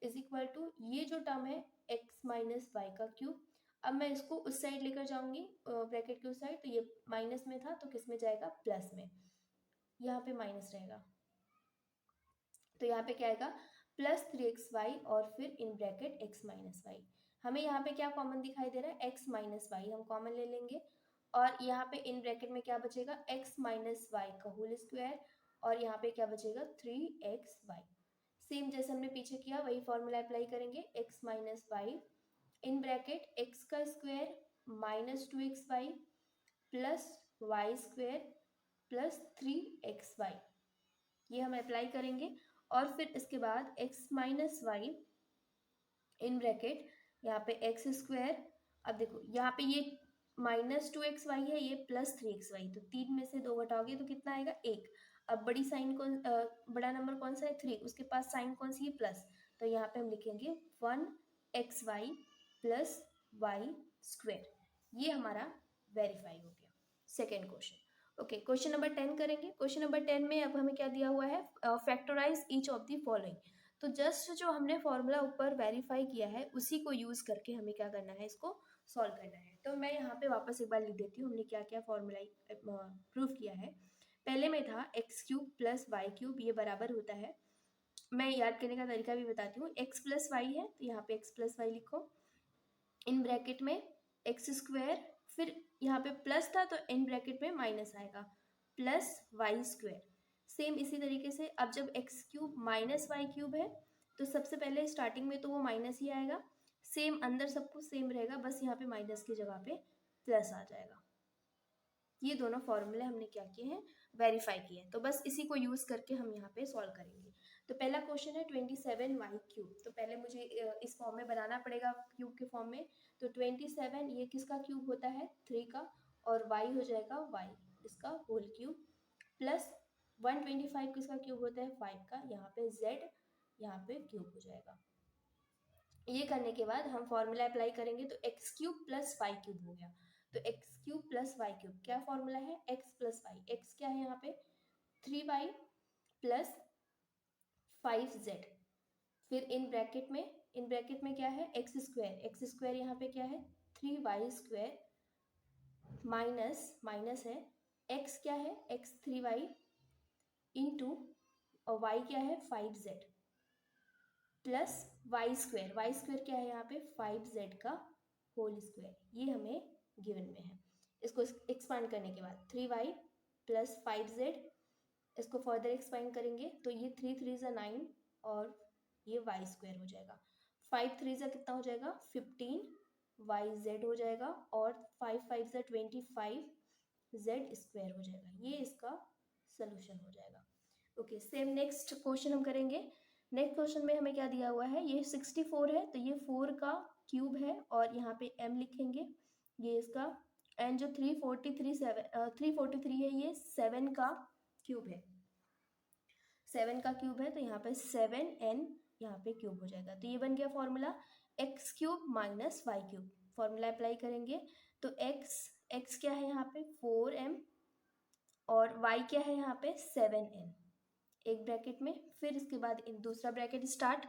S1: is equal to ये जो टर्म है x माइनस वाई का क्यूब, अब मैं इसको उस साइड लेकर जाऊंगी ब्रैकेट के उस साइड, तो ये माइनस में था तो किस में जाएगा, प्लस में, यहाँ पे माइनस रहेगा, तो यहाँ पे क्या आएगा प्लस 3xy और फिर in bracket x minus y. हमें यहाँ पे क्या कॉमन दिखाई दे रहा है, x माइनस वाई हम कॉमन ले लेंगे, और यहाँ पे इन ब्रैकेट में क्या बचेगा, x माइनस वाई का होल स्क्वायर, और यहाँ पे क्या बचेगा 3xy। सेम जैसे हमने पीछे किया वही फॉर्मूला अप्लाई करेंगे, x minus Y in bracket x का square minus 2xy plus Y square plus 3xy, ये हम अप्लाई करेंगे, और फिर इसके बाद x minus Y in bracket यहाँ पे एक्स स्क्वायर, अब देखो यहाँ पे ये -2xy है, ये +3xy, तो 3 में से 2 घटाओगे तो कितना आएगा 1। अब बड़ी साइन कौन बड़ा नंबर कौन सा है 3, उसके पास साइन कौन सी है प्लस, तो यहाँ पे हम लिखेंगे 1xy प्लस वाई स्क्वायर, ये हमारा वेरीफाई हो गया second question. Okay, question number 10 करेंगे, क्वेश्चन नंबर 10 में अब हमें क्या दिया हुआ है, factorise each of the following, तो जस्ट जो हमने फॉर्मूला ऊपर वेरीफाई किया है उसी को यूज करके हमें क्या करना है, इसको सॉल्व करना है। तो मैं यहाँ पे वापस एक बार लिख देती हूँ हमने क्या क्या फॉर्मूला प्रूव किया है। पहले में था x cube plus Y cube, ये बराबर होता है, मैं याद करने का तरीका भी बताती हूँ, एक्स प्लस वाई है तो यहाँ पे एक्स प्लस वाई लिखो, इन ब्रैकेट में एक्स स्क्वायर, फिर यहाँ पे प्लस था तो इन ब्रैकेट में माइनस आएगा प्लस वाई स्क्वायर। सेम इसी तरीके से अब जब X cube minus Y cube है तो सबसे पहले स्टार्टिंग में तो वो माइनस ही आएगा, सेम अंदर सब कुछ सेम रहेगा, बस यहाँ पे माइनस की जगह पे प्लस आ जाएगा। ये दोनों फॉर्मूले हमने क्या किए हैं, वेरीफाई किए हैं, तो बस इसी को यूज करके हम यहाँ पे सॉल्व करेंगे। तो पहला क्वेश्चन है 27y क्यूब, तो पहले मुझे इस फॉर्म में बनाना पड़ेगा क्यूब के फॉर्म में, तो 27 ये किसका क्यूब होता है 3 का, और y हो जाएगा y इसका होल क्यूब, प्लस 125 किसका क्यूब होता है 5 का, यहाँ पे z यहाँ पे क्यूब हो जाएगा। ये करने के बाद हम फॉर्मूला अप्लाई करेंगे, तो x cube plus Y cube हो गया, तो x cube plus Y cube क्या फॉर्मूला है, एक्स प्लस वाई, एक्स क्या है यहाँ पे 3y प्लस 5z, फिर इन ब्रैकेट में क्या है एक्स स्क्वायर यहाँ पे क्या है 3y स्क्वायर माइनस है x क्या है x 3y इंटू और y क्या है 5z प्लस वाई स्क्वायर क्या है यहाँ पे 5z का होल स्क्वायर, ये हमें गिवन में है। इसको एक्सपांड करने के बाद 3y प्लस 5z, इसको फर्दर एक्सपांड करेंगे तो ये 3 3 ज़ा 9 और ये वाई स्क्वायर हो जाएगा, 5 3 ज़ा कितना हो जाएगा 15 वाई जेड हो जाएगा और 5 5 से 25 जेड स्क्वायर हो जाएगा। ये इसका सोल्यूशन हो जाएगा। ओके, सेम नेक्स्ट क्वेश्चन हम करेंगे। नेक्स्ट क्वेश्चन में हमें क्या दिया हुआ है, ये 64 है तो ये 4 का क्यूब है और यहाँ पे m लिखेंगे, ये इसका, एंड जो 343 है ये 7 का क्यूब है, 7 का क्यूब है तो यहाँ पे 7n यहाँ पे क्यूब हो जाएगा। तो ये बन गया formula x cube minus Y cube. Formula apply करेंगे तो एक्स क्या है यहाँ पे 4m और y क्या है यहाँ पे 7n, एक ब्रैकेट में, फिर इसके बाद इन दूसरा ब्रैकेट स्टार्ट,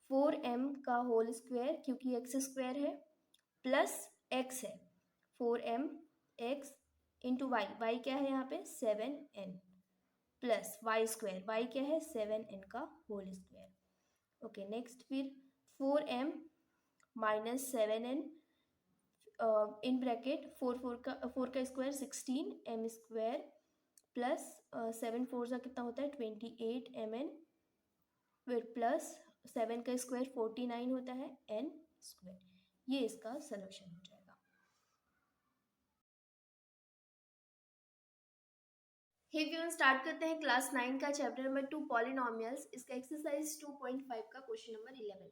S1: 4m का होल स्क्वायर क्योंकि एक्स स्क्वायर है प्लस x है 4m x इंटू वाई क्या है यहाँ पे 7n plus Y square, Y क्या है 7n का होल स्क्वायर। ओके नेक्स्ट फिर 4m minus 7n in bracket 4 का स्क्वायर 16 m स्क्वायर प्लस 7 4 का कितना होता है 28 mn, फिर प्लस 7 का स्क्वायर 49 होता है n स्क्वायर। ये इसका सोल्यूशन हो जाएगा। हे व्यूअर, स्टार्ट करते हैं क्लास 9 का चैप्टर नंबर 2 पॉलिनोमियल्स, इसका एक्सरसाइज 2.5 का क्वेश्चन नंबर 11।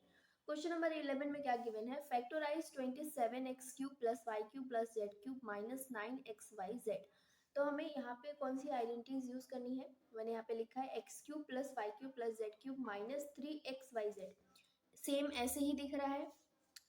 S1: क्वेश्चन नंबर 11 में क्या गिवन है, factorise 27x cube plus Y cube plus Z cube minus 9xyz। तो हमें यहाँ पे कौन सी आइडेंटिटीज यूज करनी है, मैंने यहाँ पे लिखा है x cube plus Y cube plus Z cube minus 3xyz। Same ऐसे ही दिख रहा है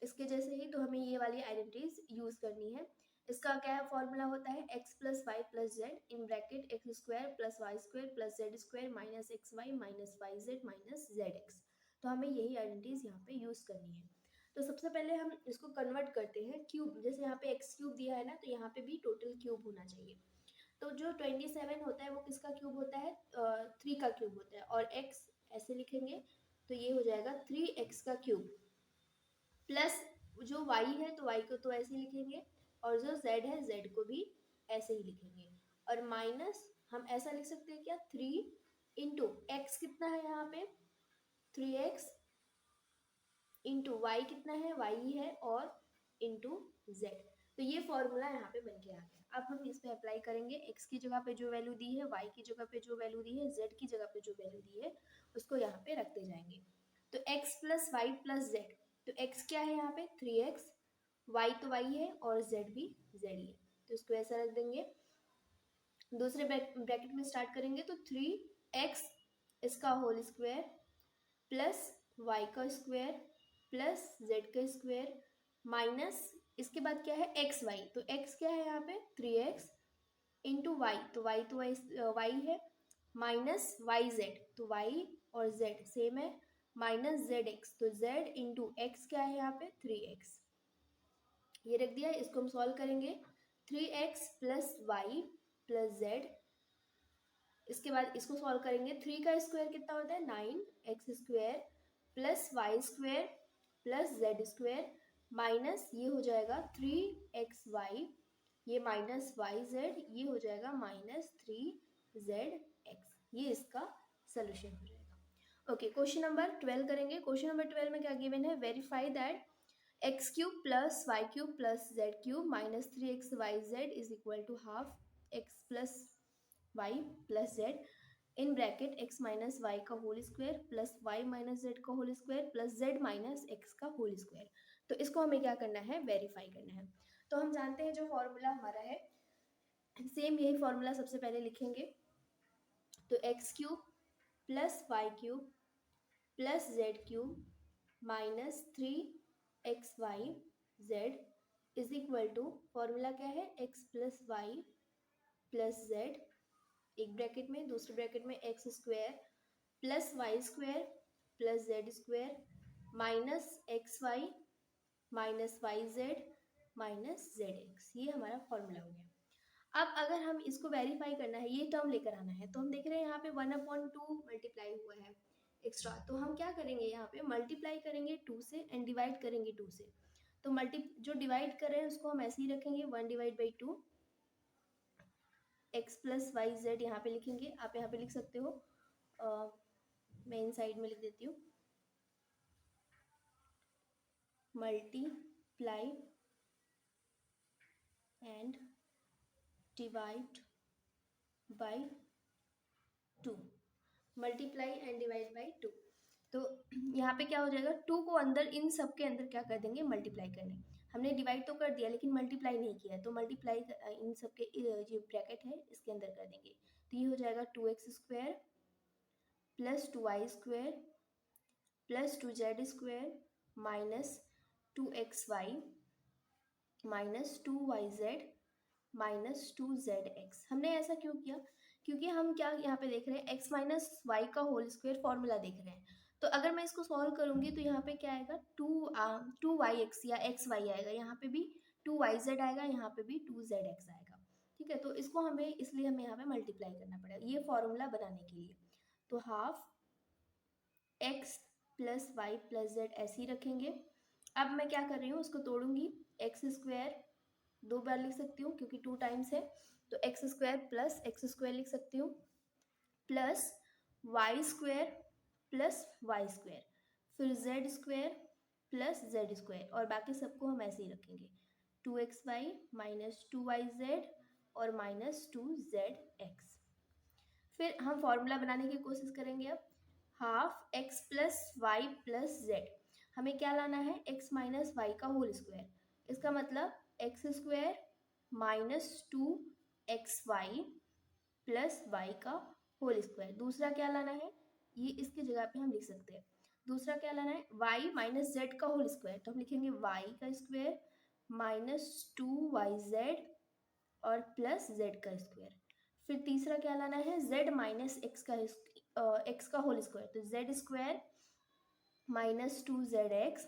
S1: इसके जैसे ही, तो हमें ये वाली आइडेंटिटीज यूज करनी है। इसका क्या है फॉर्मूला होता है x plus Y plus Z in bracket X square plus Y square plus Z square minus X Y minus Y Z minus Z X. तो हमें यही आइडेंटिटीज यहाँ पे यूज करनी है। तो सबसे पहले हम इसको कन्वर्ट करते हैं क्यूब, जैसे यहाँ पे एक्स क्यूब दिया है ना, तो यहाँ पे भी टोटल क्यूब होना चाहिए। तो जो 27 होता है वो किसका क्यूब होता है, 3 का क्यूब होता है, और एक्स ऐसे लिखेंगे तो ये हो जाएगा 3x का क्यूब प्लस जो y है तो y को तो ऐसे ही लिखेंगे और जो z है z को भी ऐसे ही लिखेंगे, और माइनस हम ऐसा लिख सकते हैं क्या 3 इंटू एक्स कितना है यहाँ पे 3x इंटू वाई कितना है y है और इंटू z। तो ये फॉर्मूला यहाँ पे बन के आ गया। अब हम इस पे अप्लाई करेंगे, x की जगह पे जो वैल्यू दी है, y की जगह पे जो वैल्यू दी है, z की जगह पे जो वैल्यू दी है उसको यहाँ पे रखते जाएंगे। तो x plus Y plus Z, तो x क्या है यहाँ पे 3x, y तो y है और z भी z ही है, तो इसको ऐसा रख देंगे। दूसरे ब्रैकेट में स्टार्ट करेंगे तो 3x इसका होल स्क्वायर प्लस y का स्क्वायर प्लस z का स्क्वायर माइनस इसके बाद क्या है एक्स वाई, तो x क्या है यहाँ पे 3x इंटू वाई, तो y तो y है माइनस वाई जेड, तो y और z सेम है माइनस जेड एक्स, तो z इंटू एक्स क्या है यहाँ पे 3x। ये रख दिया, इसको हम सॉल्व करेंगे 3x plus Y plus Z, इसके बाद इसको सॉल्व करेंगे 3 का स्क्वायर कितना होता है 9x square plus Y square plus Z square minus ये हो जाएगा 3xy, ये माइनस वाई जेड, ये हो जाएगा माइनस 3zx। ये इसका सोल्यूशन हो जाएगा। ओके क्वेश्चन नंबर 12 करेंगे। क्वेश्चन नंबर 12 में क्या गिवन है, verify that x cube plus Y cube plus Z cube minus 3xyz is equal to half x plus Y plus Z in bracket x minus Y का whole square plus y minus Z का whole square plus z minus x का whole square. तो इसको हमें क्या करना है, verify करना है। तो हम जानते हैं जो फॉर्मूला हमारा है, सेम यही फॉर्मूला सबसे पहले लिखेंगे। तो x cube plus Y cube plus Z cube minus 3xyz is equal to, formula क्या है x plus Y plus Z, एक ब्रैकेट में, दूसरे ब्रैकेट में X square plus Y square plus Z square minus X Y minus Y Z minus Z X. ये हमारा formula हो गया। अब अगर हम इसको वेरीफाई करना है, ये टर्म लेकर आना है, तो हम देख रहे हैं यहाँ पे 1/2 मल्टीप्लाई हुआ है एक्स्ट्रा, तो हम क्या करेंगे यहाँ पे मल्टीप्लाई करेंगे 2 से एंड डिवाइड करेंगे 2 से। तो जो डिवाइड कर रहे हैं उसको हम ऐसे ही रखेंगे 1/2 एक्स प्लस वाई जेड यहाँ पे लिखेंगे, आप यहाँ पे लिख सकते हो, मैं इन साइड में लिख देती हूँ, multiply and divide by 2, multiply and divide by 2। तो यहाँ पे क्या हो जाएगा, 2 को अंदर इन सब के अंदर क्या कर देंगे, मल्टीप्लाई करने। हमने डिवाइड तो कर दिया लेकिन मल्टीप्लाई नहीं किया, तो मल्टीप्लाई इन सब के जो ब्रैकेट है इसके अंदर कर देंगे। तो ये हो जाएगा 2x² plus 2y² plus 2z² minus 2xy minus 2yz minus 2zx। हमने ऐसा क्यों किया, क्योंकि हम क्या यहाँ पे देख रहे हैं, x माइनस वाई का होल स्क्वायर फॉर्मूला देख रहे हैं। तो अगर मैं इसको सॉल्व करूंगी तो यहाँ पे क्या आएगा, 2y(x) या xy आएगा, यहाँ पे भी 2yz आएगा, यहाँ पे भी 2zx आएगा। ठीक है, तो इसको हमें इसलिए हमें यहाँ पे मल्टीप्लाई करना पड़ेगा ये फॉर्मूला बनाने के लिए। तो half x plus Y plus Z ऐसे ही रखेंगे। अब मैं क्या कर रही हूँ, उसको तोड़ूंगी, x² 2 बार लिख सकती हूँ क्योंकि 2 टाइम्स है, तो x² प्लस x² लिख सकती हूँ, प्लस y² प्लस y², फिर z² प्लस z² और बाकी सबको हम ऐसे ही रखेंगे, 2xy माइनस 2yz और माइनस 2zx। फिर हम फॉर्मूला बनाने की कोशिश करेंगे। अब half x plus Y plus Z, हमें क्या लाना है, x माइनस वाई का होल स्क्वायर, इसका मतलब x² minus 2xy plus Y का होल स्क्वायर। दूसरा क्या लाना है, ये इसकी जगह पे हम लिख सकते हैं, दूसरा क्या लाना है, y माइनस जेड का होल स्क्वायर, तो हम लिखेंगे y का स्क्वायर माइनस 2yz और प्लस z का स्क्वायर। फिर तीसरा क्या लाना है, z माइनस x का होल स्क्वायर, तो z² माइनस 2zx।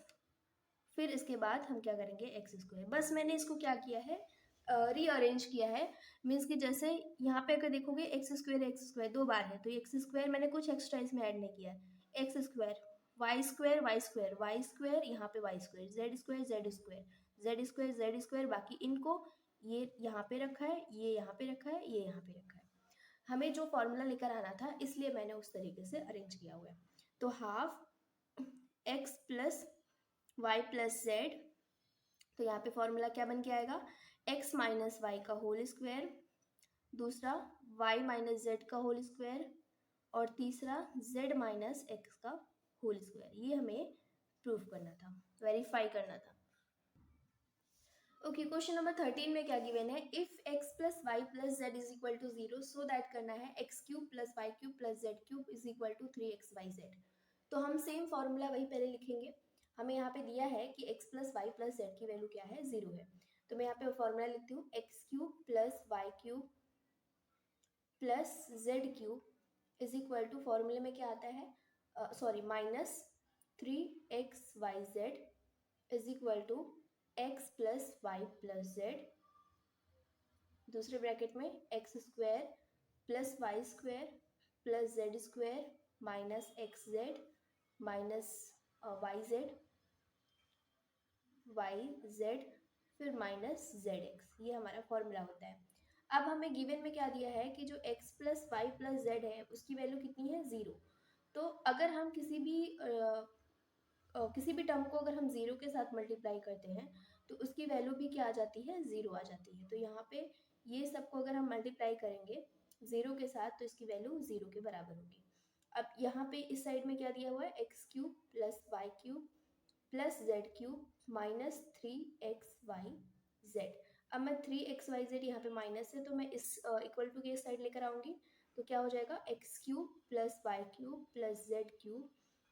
S1: फिर इसके बाद हम क्या करेंगे, x²। बस मैंने इसको क्या किया है, रीअरेंज किया है, मीन्स कि जैसे यहाँ पे अगर देखोगे x² 2 बार है, तो x² मैंने कुछ एक्स्ट्रा इसमें ऐड नहीं किया, x² y² यहाँ पे y², z², बाकी इनको ये यहाँ पे रखा है, ये यहाँ पे रखा है, ये यहाँ पे रखा है। हमें जो फॉर्मूला लेकर आना था इसलिए मैंने उस तरीके से अरेंज किया हुआ है। तो half x plus Y plus Z, तो यहाँ पे फॉर्मूला क्या बन के आएगा, x माइनस वाई का होल स्क्वायर, दूसरा y माइनस जेड का होल स्क्वायर और तीसरा z माइनस एक्स का होल स्क्वायर। ये हमें प्रूफ करना था, वेरीफाई करना था। ओके, क्वेश्चन नंबर 13 में क्या गिवन है, if x plus Y plus Z is equal to 0, so that करना है x³ plus y³ plus z³ is equal to 3xyz। तो हम सेम फॉर्मूला वही पहले लिखेंगे। हमें यहाँ पे दिया है कि x plus Y plus Z की वैल्यू क्या है, 0 है, तो मैं यहाँ पे फॉर्मूला लिखती हूँ, x³ plus y³ plus z³ is equal to, फॉर्मूले में क्या आता है, sorry minus 3xyz is equal to x plus Y plus Z, दूसरे ब्रैकेट में x² plus y² plus z² minus xz minus yz फिर माइनस zx, ये हमारा फॉर्मूला होता है। अब हमें गिवन में क्या दिया है कि जो x plus Y plus Z है उसकी वैल्यू कितनी है, 0। तो अगर हम किसी भी टर्म को अगर हम 0 के साथ मल्टीप्लाई करते हैं तो उसकी वैल्यू भी क्या आ जाती है, 0 आ जाती है। तो यहाँ पे ये सबको अगर हम मल्टीप्लाई करेंगे 0 के साथ तो इसकी वैल्यू 0 के बराबर होगी। अब यहाँ पे इस साइड में क्या दिया हुआ है, x³ plus y³ plus z³ minus 3xyz। अब मैं 3xyz यहाँ पे माइनस है तो मैं इस इक्वल टू के इस साइड लेकर आऊँगी, तो क्या हो जाएगा, x³ plus y³ plus z³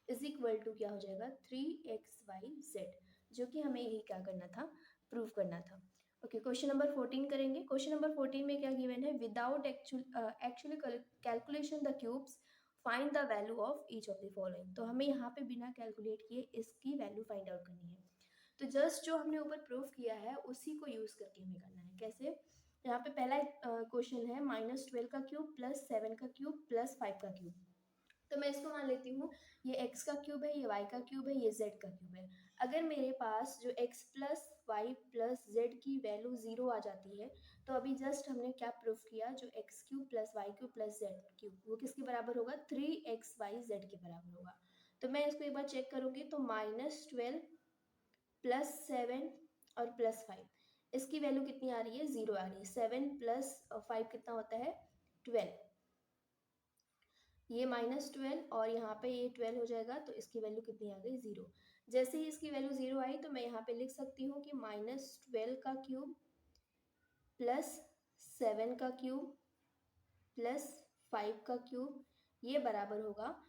S1: is equal to क्या हो जाएगा, 3xyz, जो कि हमें यही क्या करना था, प्रूव करना था। ओके, क्वेश्चन नंबर 14 करेंगे। क्वेश्चन नंबर 14 में क्या गिवन है, without actually calculation the cubes find the value of each of the following. तो हमें यहाँ पे बिना कैलकुलेट किए इसकी वैल्यू फाइंड आउट करनी है। तो जस्ट जो हमने ऊपर प्रूफ किया है उसी को यूज करके हमें करना है। कैसे, यहाँ पे पहला क्वेश्चन है -12 का क्यूब प्लस 7 का क्यूब प्लस 5 का क्यूब। तो मैं इसको मान लेती हूँ ये x का क्यूब है, ये y का क्यूब है, ये z का क्यूब है। अगर मेरे पास जो x plus Y plus Z की वैल्यू 0 आ जाती है तो अभी जस्ट हमने क्या प्रूफ किया, जो x³ plus y³ plus z³ वो किसके बराबर होगा, 3xyz के बराबर होगा। तो मैं इसको एक बार चेक करूँगी तो -12 प्लस 7 और प्लस 5 इसकी वैल्यू कितनी आ रही है, 0 आ रही है। 7 प्लस 5 कितना होता है, 12। ये -12 और यहाँ पे ये 12 हो जाएगा, तो इसकी वैल्यू कितनी आ गई, 0। जैसे ही इसकी वैल्यू 0 आई तो मैं यहाँ पे लिख सकती हूँ कि -12 का क्यूब प्लस 7 का क्यूब प्लस 5 का क्यूब, ये बराबर होगा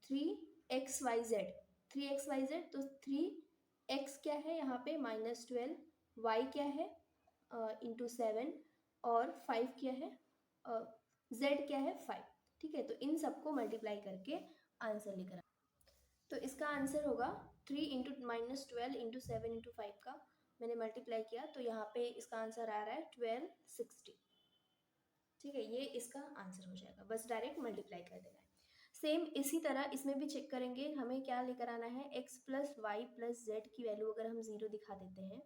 S1: 3xyz। 3xyz, तो 3x क्या है यहाँ पे -12, y क्या है इंटू 7, और 5 क्या है, z क्या है 5। ठीक है, तो इन सबको मल्टीप्लाई करके आंसर लेकर तो इसका आंसर होगा 3 इंटू -12 इंटू 7 इंटू 5 का मैंने मल्टीप्लाई किया, तो यहाँ पे इसका आंसर आ रहा है 1260। ठीक है, ये इसका आंसर हो जाएगा, बस डायरेक्ट मल्टीप्लाई कर देना है। सेम इसी तरह इसमें भी चेक करेंगे, हमें क्या लेकर आना है, x plus Y plus Z की वैल्यू अगर हम 0 दिखा देते हैं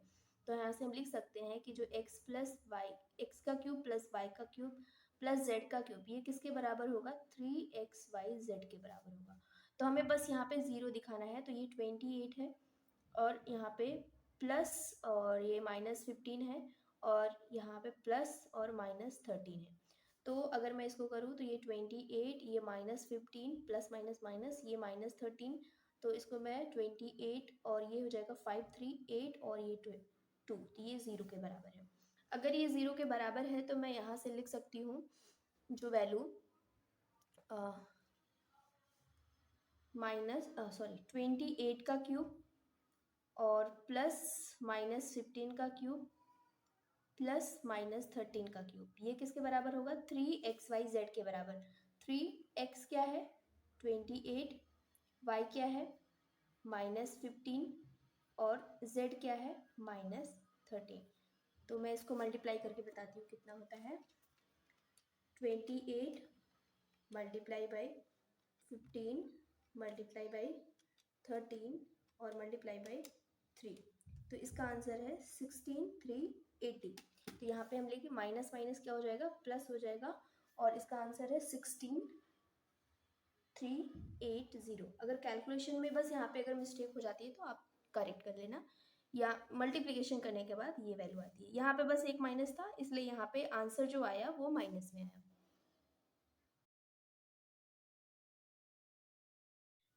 S1: तो यहाँ से हम लिख सकते हैं कि जो x प्लस वाई, एक्स का क्यूब प्लस वाई का क्यूब प्लस जेड का क्यूब, ये किसके बराबर होगा, 3xyz के बराबर होगा। तो हमें बस यहाँ पे 0 दिखाना है, तो ये 28 है और यहाँ पे प्लस और ये -15 है और यहाँ पे प्लस और -13 है। तो अगर मैं इसको करूँ तो ये 28, ये -15 प्लस माइनस माइनस, ये -13, तो इसको मैं 28 और ये हो जाएगा 538 और ये 2, तो ये 0 के बराबर है। अगर ये 0 के बराबर है तो मैं यहाँ से लिख सकती हूँ जो वैल्यू -28 का क्यूब और प्लस -15 का क्यूब प्लस -13 का क्यूब, ये किसके बराबर होगा, 3xyz के बराबर। 3x क्या है 28, y क्या है -15 और z क्या है -13। तो मैं इसको मल्टीप्लाई करके बताती हूँ कितना होता है, 28 मल्टीप्लाई बाई 15 मल्टीप्लाई बाई 13 और मल्टीप्लाई बाई 3, तो इसका आंसर है 16380। तो यहाँ पे हम लेंगे माइनस माइनस क्या हो जाएगा, प्लस हो जाएगा और इसका आंसर है 16380। अगर कैलकुलेशन में बस यहाँ पे अगर मिस्टेक हो जाती है तो आप करेक्ट कर लेना, या मल्टीप्लिकेशन करने के बाद ये वैल्यू आती है। यहाँ पे बस एक माइनस था इसलिए यहाँ पे आंसर जो आया वो माइनस में आया।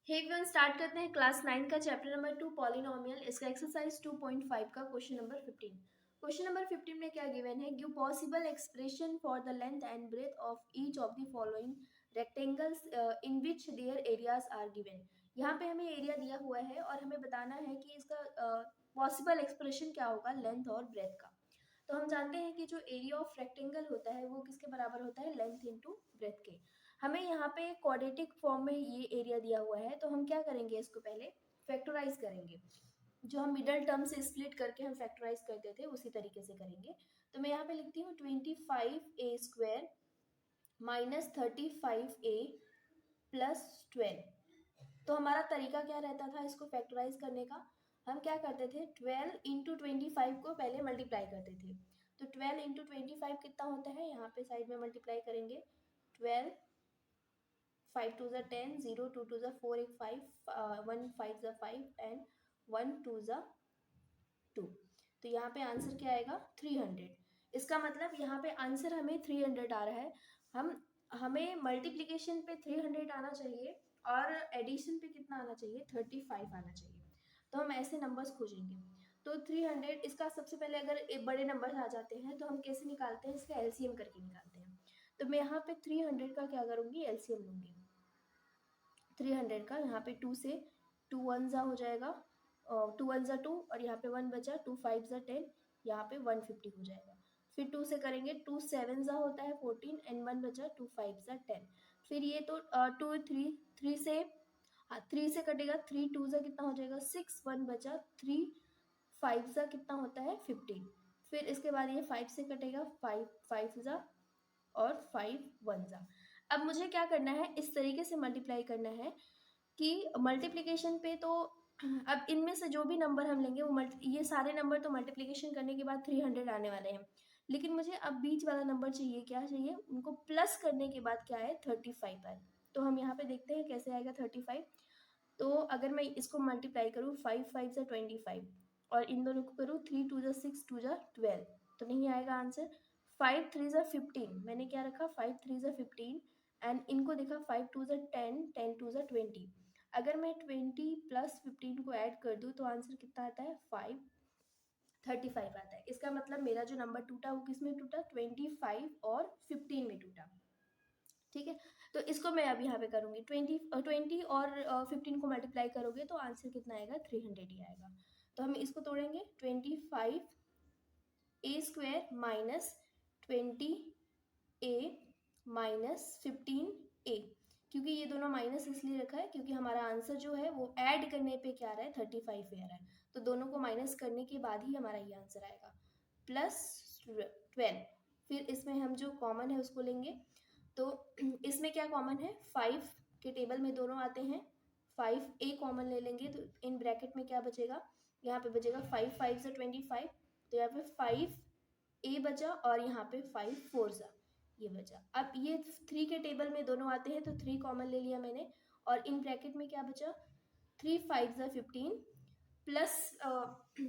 S1: एवरीवन, स्टार्ट करते हैं क्लास 9 का चैप्टर नंबर 2 पॉलिनोमियल, इसका एक्सरसाइज 2.5 का क्वेश्चन नंबर 15। क्वेश्चन नंबर 15 में क्या गिवन है, give possible expression for the length and breadth of each of the following rectangles in which their areas are given. यहाँ पे हमें एरिया दिया हुआ है और हमें बताना है कि इसका पॉसिबल एक्सप्रेशन क्या होगा लेंथ और ब्रेथ का। तो हम जानते हैं कि जो एरिया ऑफ रेक्टेंगल होता है वो किसके बराबर होता है, लेंथ इंटू ब्रेथ के। हमें यहाँ पे क्वाड्रेटिक फॉर्म में ये एरिया दिया हुआ है, तो हम क्या करेंगे, इसको पहले फैक्टराइज करेंगे। जो हम मिडल टर्म से स्प्लिट करके हम फैक्टराइज करते थे उसी तरीके से करेंगे। तो मैं यहाँ पे लिखती हूँ 25a square minus 35a plus 12। तो हमारा तरीका क्या रहता था इसको फैक्टराइज करने का, हम क्या करते थे 12 इंटू 25 को पहले मल्टीप्लाई करते थे। तो 12 इंटू 25 कितना होता है, यहाँ पे साइड में मल्टीप्लाई करेंगे, 12 5 2 ज़ा 10, 0 2 2 ज़ा 4 1 5 1 5 ज़ा 5 एंड 1 2 ज़ा 2। तो यहाँ पे आंसर क्या आएगा 300। इसका मतलब यहाँ पे आंसर हमें 300 आ रहा है। हमें मल्टीप्लिकेशन पे 300 आना चाहिए और एडिशन पे कितना आना चाहिए, 35 आना चाहिए। तो हम ऐसे नंबर्स खोजेंगे। तो 300, इसका सबसे पहले अगर एक बड़े नंबर आ जाते हैं तो हम कैसे निकालते हैं, इसका एलसीएम करके निकालते हैं। तो मैं यहाँ पे 300 का क्या करूँगी, एलसीएम लूँगी। 300 का यहाँ पे 2 से 2 1 ज़ा हो जाएगा, 2 1 ज़ा 2 और यहाँ पे 1 बचा, 2 5 ज़ा 10, यहाँ पे 150 हो जाएगा। फिर 2 से करेंगे, 2 7 ज़ा होता है 14 एंड 1 बचा, 2 5 ज़ा 10। फिर ये तो 2 3 से, हाँ 3 से कटेगा, 3 2 ज़ा कितना हो जाएगा 6, 1 बचा, 3 5 ज़ा कितना होता है 15। फिर इसके बाद ये 5 से कटेगा, 5 5 ज़ा और 5 1 ज़ा। अब मुझे क्या करना है, इस तरीके से मल्टीप्लाई करना है कि मल्टीप्लिकेशन पे तो अब इनमें से जो भी नंबर हम लेंगे वो ये सारे नंबर तो मल्टीप्लिकेशन करने के बाद 300 आने वाले हैं, लेकिन मुझे अब बीच वाला नंबर चाहिए, क्या चाहिए, उनको प्लस करने के बाद क्या है 35 आए। तो हम यहाँ पे देखते हैं कैसे आएगा 35। तो अगर मैं इसको मल्टीप्लाई करूँ 5 5 ज़ा 25, और इन दोनों को करूँ 3 2 जा 6 2 जा 12, तो नहीं आएगा आंसर। 5 3 जा 15, मैंने क्या रखा 5 3 जा 15 एंड इनको देखा 5 2 जा 10 10 2 जा 20। अगर मैं 20 प्लस 15 को ऐड कर दूँ तो आंसर कितना आता है 535 आता है। इसका मतलब मेरा जो नंबर टूटा वो किस में टूटा 25 और 15 में टूटा। ठीक है, तो इसको मैं अब यहाँ पे करूँगी 20 और 15 को मल्टीप्लाई करोगे तो आंसर कितना आएगा 300 ही आएगा। तो हम इसको तोड़ेंगे 25 ए स्क्वायर माइनस 20 ए माइनस 15 ए, क्योंकि ये दोनों माइनस इसलिए रखा है क्योंकि हमारा आंसर जो है वो ऐड करने पे क्या आ रहा है 35 आ रहा है, तो दोनों को माइनस करने के बाद ही हमारा ये आंसर आएगा। प्लस 12, फिर इसमें हम जो कॉमन है उसको लेंगे, तो इसमें क्या कॉमन है 5 के टेबल में दोनों आते हैं, 5 ए कॉमन ले लेंगे तो इन ब्रैकेट में क्या बचेगा, यहाँ पे बचेगा 5 5 से 25, तो यहाँ पे 5 ए बचा और यहाँ पे 5 4 सा ये बचा। अब ये 3 के टेबल में दोनों आते हैं तो 3 कॉमन ले लिया मैंने, और इन ब्रैकेट में क्या बचा 3 5 सा 15 प्लस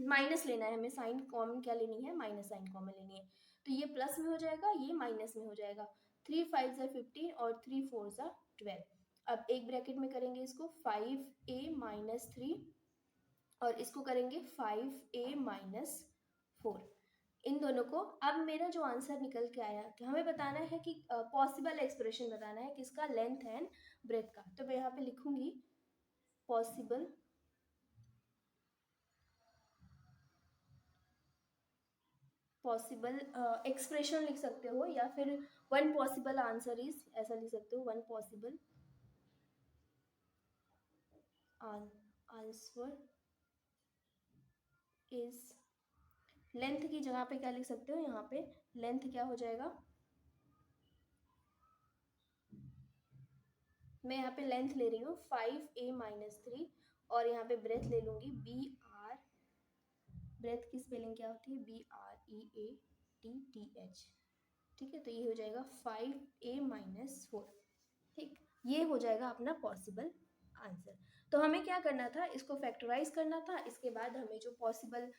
S1: माइनस लेना है हमें, साइन कॉमन क्या लेनी है माइनस साइन कॉमन लेनी है, तो ये प्लस में हो जाएगा ये माइनस में हो जाएगा। 3 5 सा 15 और 3 4 सा 12। अब एक ब्रैकेट में करेंगे इसको 5 ए माइनस 3 और इसको करेंगे 5 ए माइनस 4, इन दोनों को। अब मेरा जो आंसर निकल के आया कि हमें बताना है कि पॉसिबल एक्सप्रेशन बताना है किसका, लेंथ एंड ब्रेथ का। तो मैं यहाँ पे लिखूंगी पॉसिबल एक्सप्रेशन लिख सकते हो, या फिर वन पॉसिबल आंसर इज ऐसा लिख सकते हो, one possible answer is, length की जगह पे क्या लिख सकते हो, यहाँ पे लेंथ क्या हो जाएगा, मैं यहाँ पे लेंथ ले रही हूँ 5 ए माइनस 3 और यहाँ पे ब्रेथ ले लूंगी बी आर, ब्रेथ की स्पेलिंग क्या होती है BREATH, ठीक है, तो ये हो जाएगा 5 ए माइनस 4। ठीक, ये हो जाएगा अपना पॉसिबल आंसर। तो हमें क्या करना था, इसको फैक्टराइज करना था, इसके बाद हमें जो पॉसिबल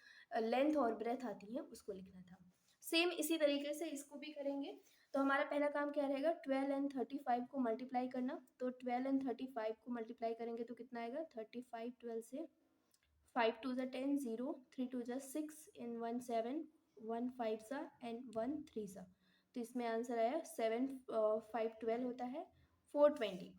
S1: लेंथ और ब्रेथ आती है उसको लिखना था। सेम इसी तरीके से इसको भी करेंगे। तो हमारा पहला काम क्या रहेगा 12 एंड 35 को मल्टीप्लाई करना, तो 12 एंड 35 को मल्टीप्लाई करेंगे तो कितना आएगा 35 12 से 5 2 ज़ा 10 0 3 2 ज़ा 6 इन 1 7 1 5 सा एंड 1 3 सा, तो इसमें आंसर आया 7 5 12 होता है 420।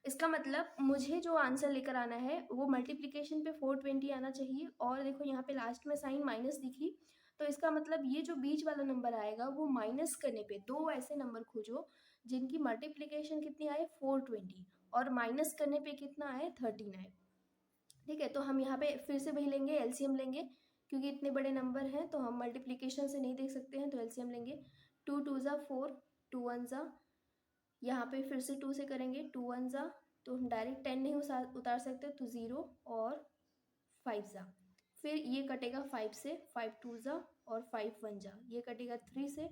S1: इसका मतलब मुझे जो आंसर लेकर आना है वो मल्टीप्लिकेशन पे 420 आना चाहिए, और देखो यहाँ पे लास्ट में साइन माइनस दिखी, तो इसका मतलब ये जो बीच वाला नंबर आएगा वो माइनस करने पे, दो ऐसे नंबर खोजो जिनकी मल्टीप्लिकेशन कितनी आए 420 और माइनस करने पे कितना आए 13 आए। ठीक है, तो हम यहाँ पे फिर से वही लेंगे, एलसीएम लेंगे, क्योंकि इतने बड़े नंबर हैं तो हम मल्टीप्लिकेशन से नहीं देख सकते हैं, तो एलसीएम लेंगे 2 2 ज़ा 4 2 1 ज़ा, यहाँ पे फिर से 2 से करेंगे 2 1 ज़ा, तो हम डायरेक्ट 10 नहीं उतार सकते तो 0 और 5 ज़ा, फिर ये कटेगा 5 से 5 2 ज़ा और 5 1 ज़ा, ये कटेगा 3 से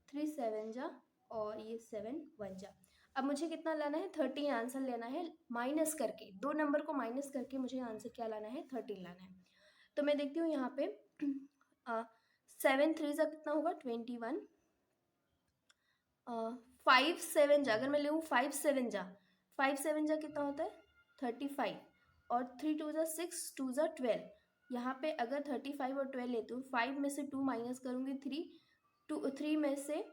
S1: 3 7 ज़ा और ये 7 1 ज़ा। अब मुझे कितना लाना है 13 आंसर लेना है, माइनस करके दो नंबर को माइनस करके मुझे आंसर क्या लाना है 13 लाना है। तो मैं देखती हूँ यहाँ पे 7 3 ज़ा कितना होगा 21, 5 7 जा, अगर मैं लूँ 5 7 जा, 5 7 जा कितना होता है 35 और 3 2 ज़ा 6 2 ज़ा 12, यहाँ पे अगर 35 और 12 लेती हूँ 5 में से 2 माइनस करूँगी 3 2 3 में से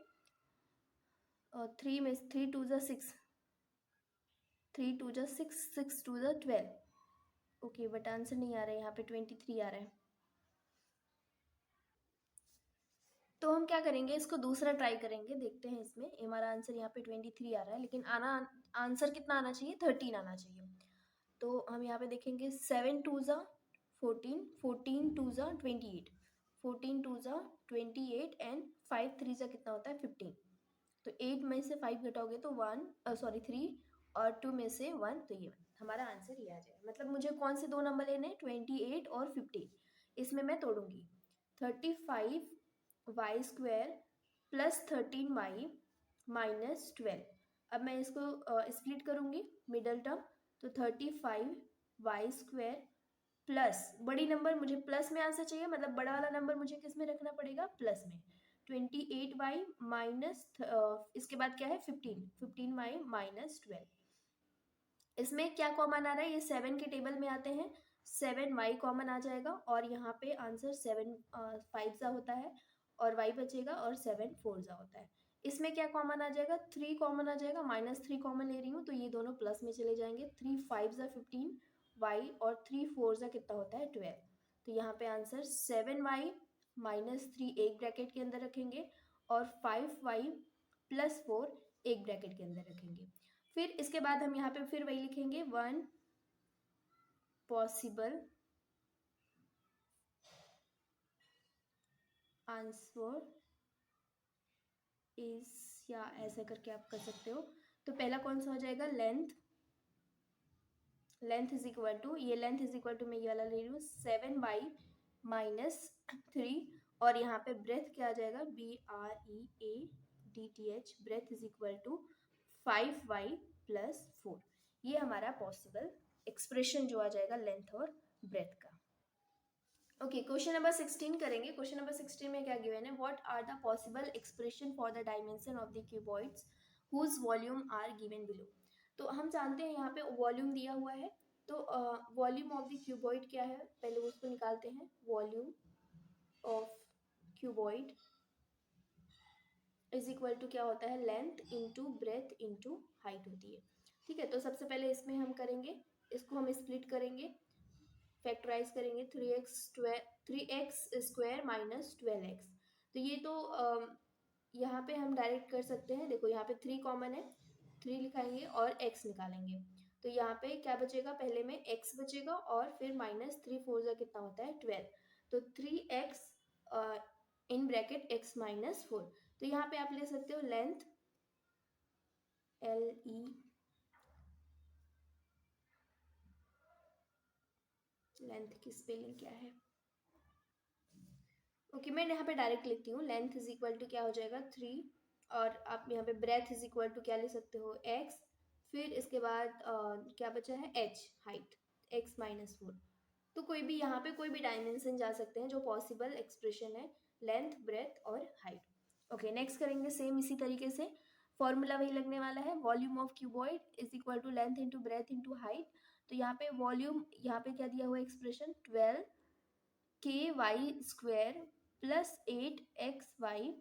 S1: 3 में 3 2 ज़ा 6 3 2 ज़ा 6 6 2 ज़ा 12, ओके बट आंसर नहीं आ रहा है, यहाँ पे 23 आ रहा है। तो हम क्या करेंगे इसको दूसरा ट्राई करेंगे, देखते हैं इसमें हमारा आंसर यहाँ पे 23 आ रहा है, लेकिन आंसर कितना आना चाहिए 13 आना चाहिए। तो हम यहाँ पे देखेंगे 7 2 ज़ा 14 14 2 ज़ा 28 14 2 ज़ा 28 एंड 5 3 ज़ा कितना होता है 15, तो 8 में से 5 घटाओगे तो 3 और 2 में से 1, तो ये हमारा आंसर ये आ जाएगा। मतलब मुझे कौन से दो नंबर लेने हैं 28 और 15, इसमें मैं तोड़ूंगी 35 Y square plus 13 Y minus 12, अब मैं इसको स्प्लिट करूंगी मिडल टर्म, तो 35 वाई स्क्वायर प्लस बड़ी नंबर मुझे प्लस में आंसर चाहिए, मतलब बड़ा वाला नंबर मुझे किस में रखना पड़ेगा, प्लस में। 28y माइनस इसके बाद क्या है 15y माइनस 12। इसमें क्या कॉमन आ रहा है, ये 7 के टेबल में आते हैं, 7y कॉमन आ जाएगा और यहाँ पे आंसर 7 5 सा होता है और y बचेगा और 7 4 सा होता है। इसमें क्या कॉमन आ जाएगा, 3 कॉमन आ जाएगा, -3 कॉमन ले रही हूँ तो ये दोनों प्लस में चले जाएंगे। 3 5 सा 15 y और 3 4 सा कितना होता है 12। तो यहाँ पे आंसर 7y माइनस 3 एक ब्रैकेट के अंदर रखेंगे और 5y प्लस 4 एक ब्रैकेट के अंदर रखेंगे। फिर इसके बाद हम यहाँ पे फिर वही लिखेंगे, वन पॉसिबल आंसर इज, या ऐसा करके आप कर सकते हो। तो पहला कौन सा हो जाएगा, लेंथ इज इक्वल टू, ये लेंथ इज इक्वल टू मैं ये वाला ले रही हूँ 7y माइनस 3 और यहाँ पे ब्रेथ क्या आ जाएगा, BREADTH, breadth is equal to 5y plus 4। ये हमारा पॉसिबल एक्सप्रेशन जो आ जाएगा लेंथ और ब्रेथ का। ओके, क्वेश्चन नंबर 16 करेंगे। क्वेश्चन नंबर 16 में क्या गिवन है, what are the possible expression for the dimension of the cuboids whose volume are given below. तो हम जानते हैं यहाँ पे वॉल्यूम दिया हुआ है, तो वॉल्यूम ऑफ द क्यूबॉइड क्या है, पहले उसको निकालते हैं। Volume of cuboid is equal to क्या होता है, length into breadth into height होती है। ठीक है, तो सबसे पहले इसमें हम करेंगे, इसको हम स्प्लिट करेंगे, फैक्टराइज करेंगे, 3x स्क्वायर माइनस 12x। तो ये तो यहाँ पे हम डायरेक्ट कर सकते हैं, देखो यहाँ पे 3 कॉमन है, 3 लिखाएंगे और x निकालेंगे। तो यहाँ पे क्या बचेगा, पहले में x बचेगा और फिर -3 4 जा कितना होता है 12। तो 3x इन ब्रैकेट x माइनस 4। तो यहाँ पे आप ले सकते हो लेंथ LE, लेंथ की स्पेलिंग क्या है, ओके मैं यहाँ पे डायरेक्ट लिखती हूँ। लेंथ इज इक्वल टू क्या हो जाएगा 3 और आप यहाँ पे ब्रेथ इज इक्वल टू क्या ले सकते हो x, फिर इसके बाद क्या बचा है h, हाइट x माइनस 4। तो कोई भी यहाँ पे कोई भी डायमेंशन जा सकते हैं जो पॉसिबल एक्सप्रेशन है, लेंथ ब्रेथ और हाइट। ओके नेक्स्ट करेंगे सेम इसी तरीके से, फॉर्मूला वही लगने वाला है, volume of cuboid is equal to length into breadth into height. तो यहाँ पे वॉल्यूम, यहाँ पे क्या दिया हुआ expression 12ky square plus 8xy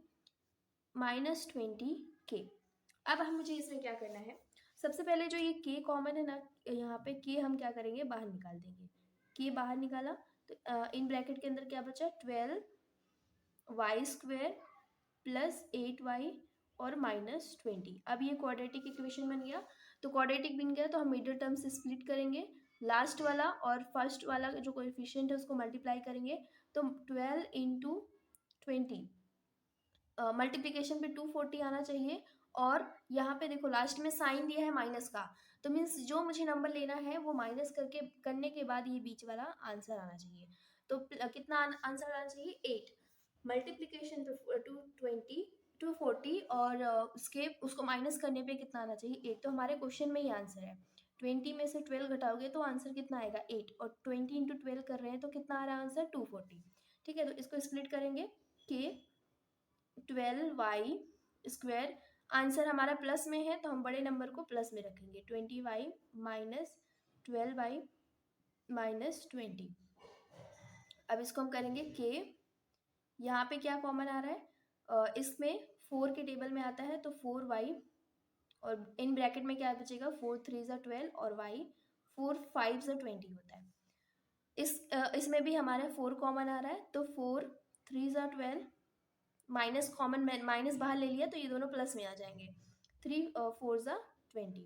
S1: minus 20k। अब हम मुझे इसमें क्या करना है, सबसे पहले जो ये k कॉमन है ना, यहाँ पे k हम क्या करेंगे, बाहर निकाल देंगे। k बाहर निकाला तो इन ब्रैकेट के अंदर क्या बचा, 12y स्क्वायर प्लस 8y और माइनस 20। अब ये क्वाड्रेटिक इक्वेशन बन गया, तो क्वाड्रेटिक बन गया तो हम मिडिल टर्म से स्प्लिट करेंगे, लास्ट वाला और फर्स्ट वाला जो कोएफिशिएंट है उसको मल्टीप्लाई करेंगे। तो 12 इंटू 20, मल्टीप्लीकेशन पे 240 आना चाहिए और यहाँ पे देखो लास्ट में साइन दिया है माइनस का, तो मीन्स जो मुझे नंबर लेना है वो माइनस करने के बाद ये बीच वाला आंसर आना चाहिए। तो कितना आंसर आना चाहिए 8, मल्टीप्लीकेशन पे 240 और उसको माइनस करने पे कितना आना चाहिए 8। तो हमारे क्वेश्चन में ही आंसर है, 20 में से 12 घटाओगे तो आंसर कितना आएगा 8 और 20 इंटू 12 कर रहे हैं तो कितना आ रहा है आंसर 240। ठीक है, तो इसको स्प्लिट करेंगे कि 12y स्क्वायर, आंसर हमारा प्लस में है तो हम बड़े नंबर को प्लस में रखेंगे, 20y माइनस 12y माइनस 20। अब इसको हम करेंगे k, यहाँ पे क्या कॉमन आ रहा है, इसमें 4 के टेबल में आता है तो 4y और इन ब्रैकेट में क्या बचेगा 4 3 ज़ा 12 और y 4 5 ज़ा 20 होता है। इसमें भी हमारा 4 कॉमन आ रहा है तो 4 3 ज़ा 12, माइनस कॉमन, माइनस बाहर ले लिया तो ये दोनों प्लस में आ जाएंगे, 3 4 ज़ा 20,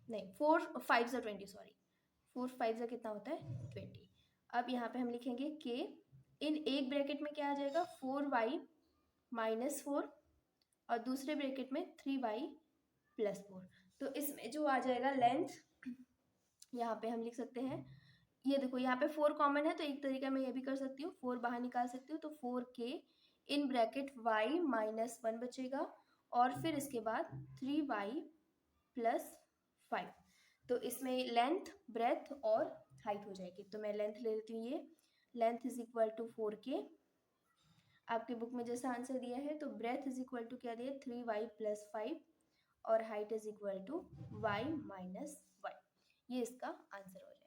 S1: नहीं 4 5 ज़ा 20, सॉरी 4 5 ज़ा कितना होता है 20। अब यहाँ पे हम लिखेंगे k, इन एक ब्रैकेट में क्या आ जाएगा 4y माइनस 4 और दूसरे ब्रैकेट में 3y प्लस 4। तो इसमें जो आ जाएगा लेंथ, यहाँ पे हम लिख सकते हैं, ये देखो यहाँ पे 4 कॉमन है तो एक तरीका मैं ये भी कर सकती हूँ, 4 बाहर निकाल सकती हूँ तो 4k in bracket y minus 1 बचेगा और फिर इसके बाद 3y प्लस 5। तो इसमें लेंथ ब्रेथ और हाइट हो जाएगी। तो मैं लेंथ ले लेती हूँ, ये length is equal to 4k। आपके बुक में जैसा आंसर दिया है तो ब्रेथ इज इक्वल टू क्या दिया, 3y + 5 और height is equal to y - y। ये इसका आंसर हो जाएगा।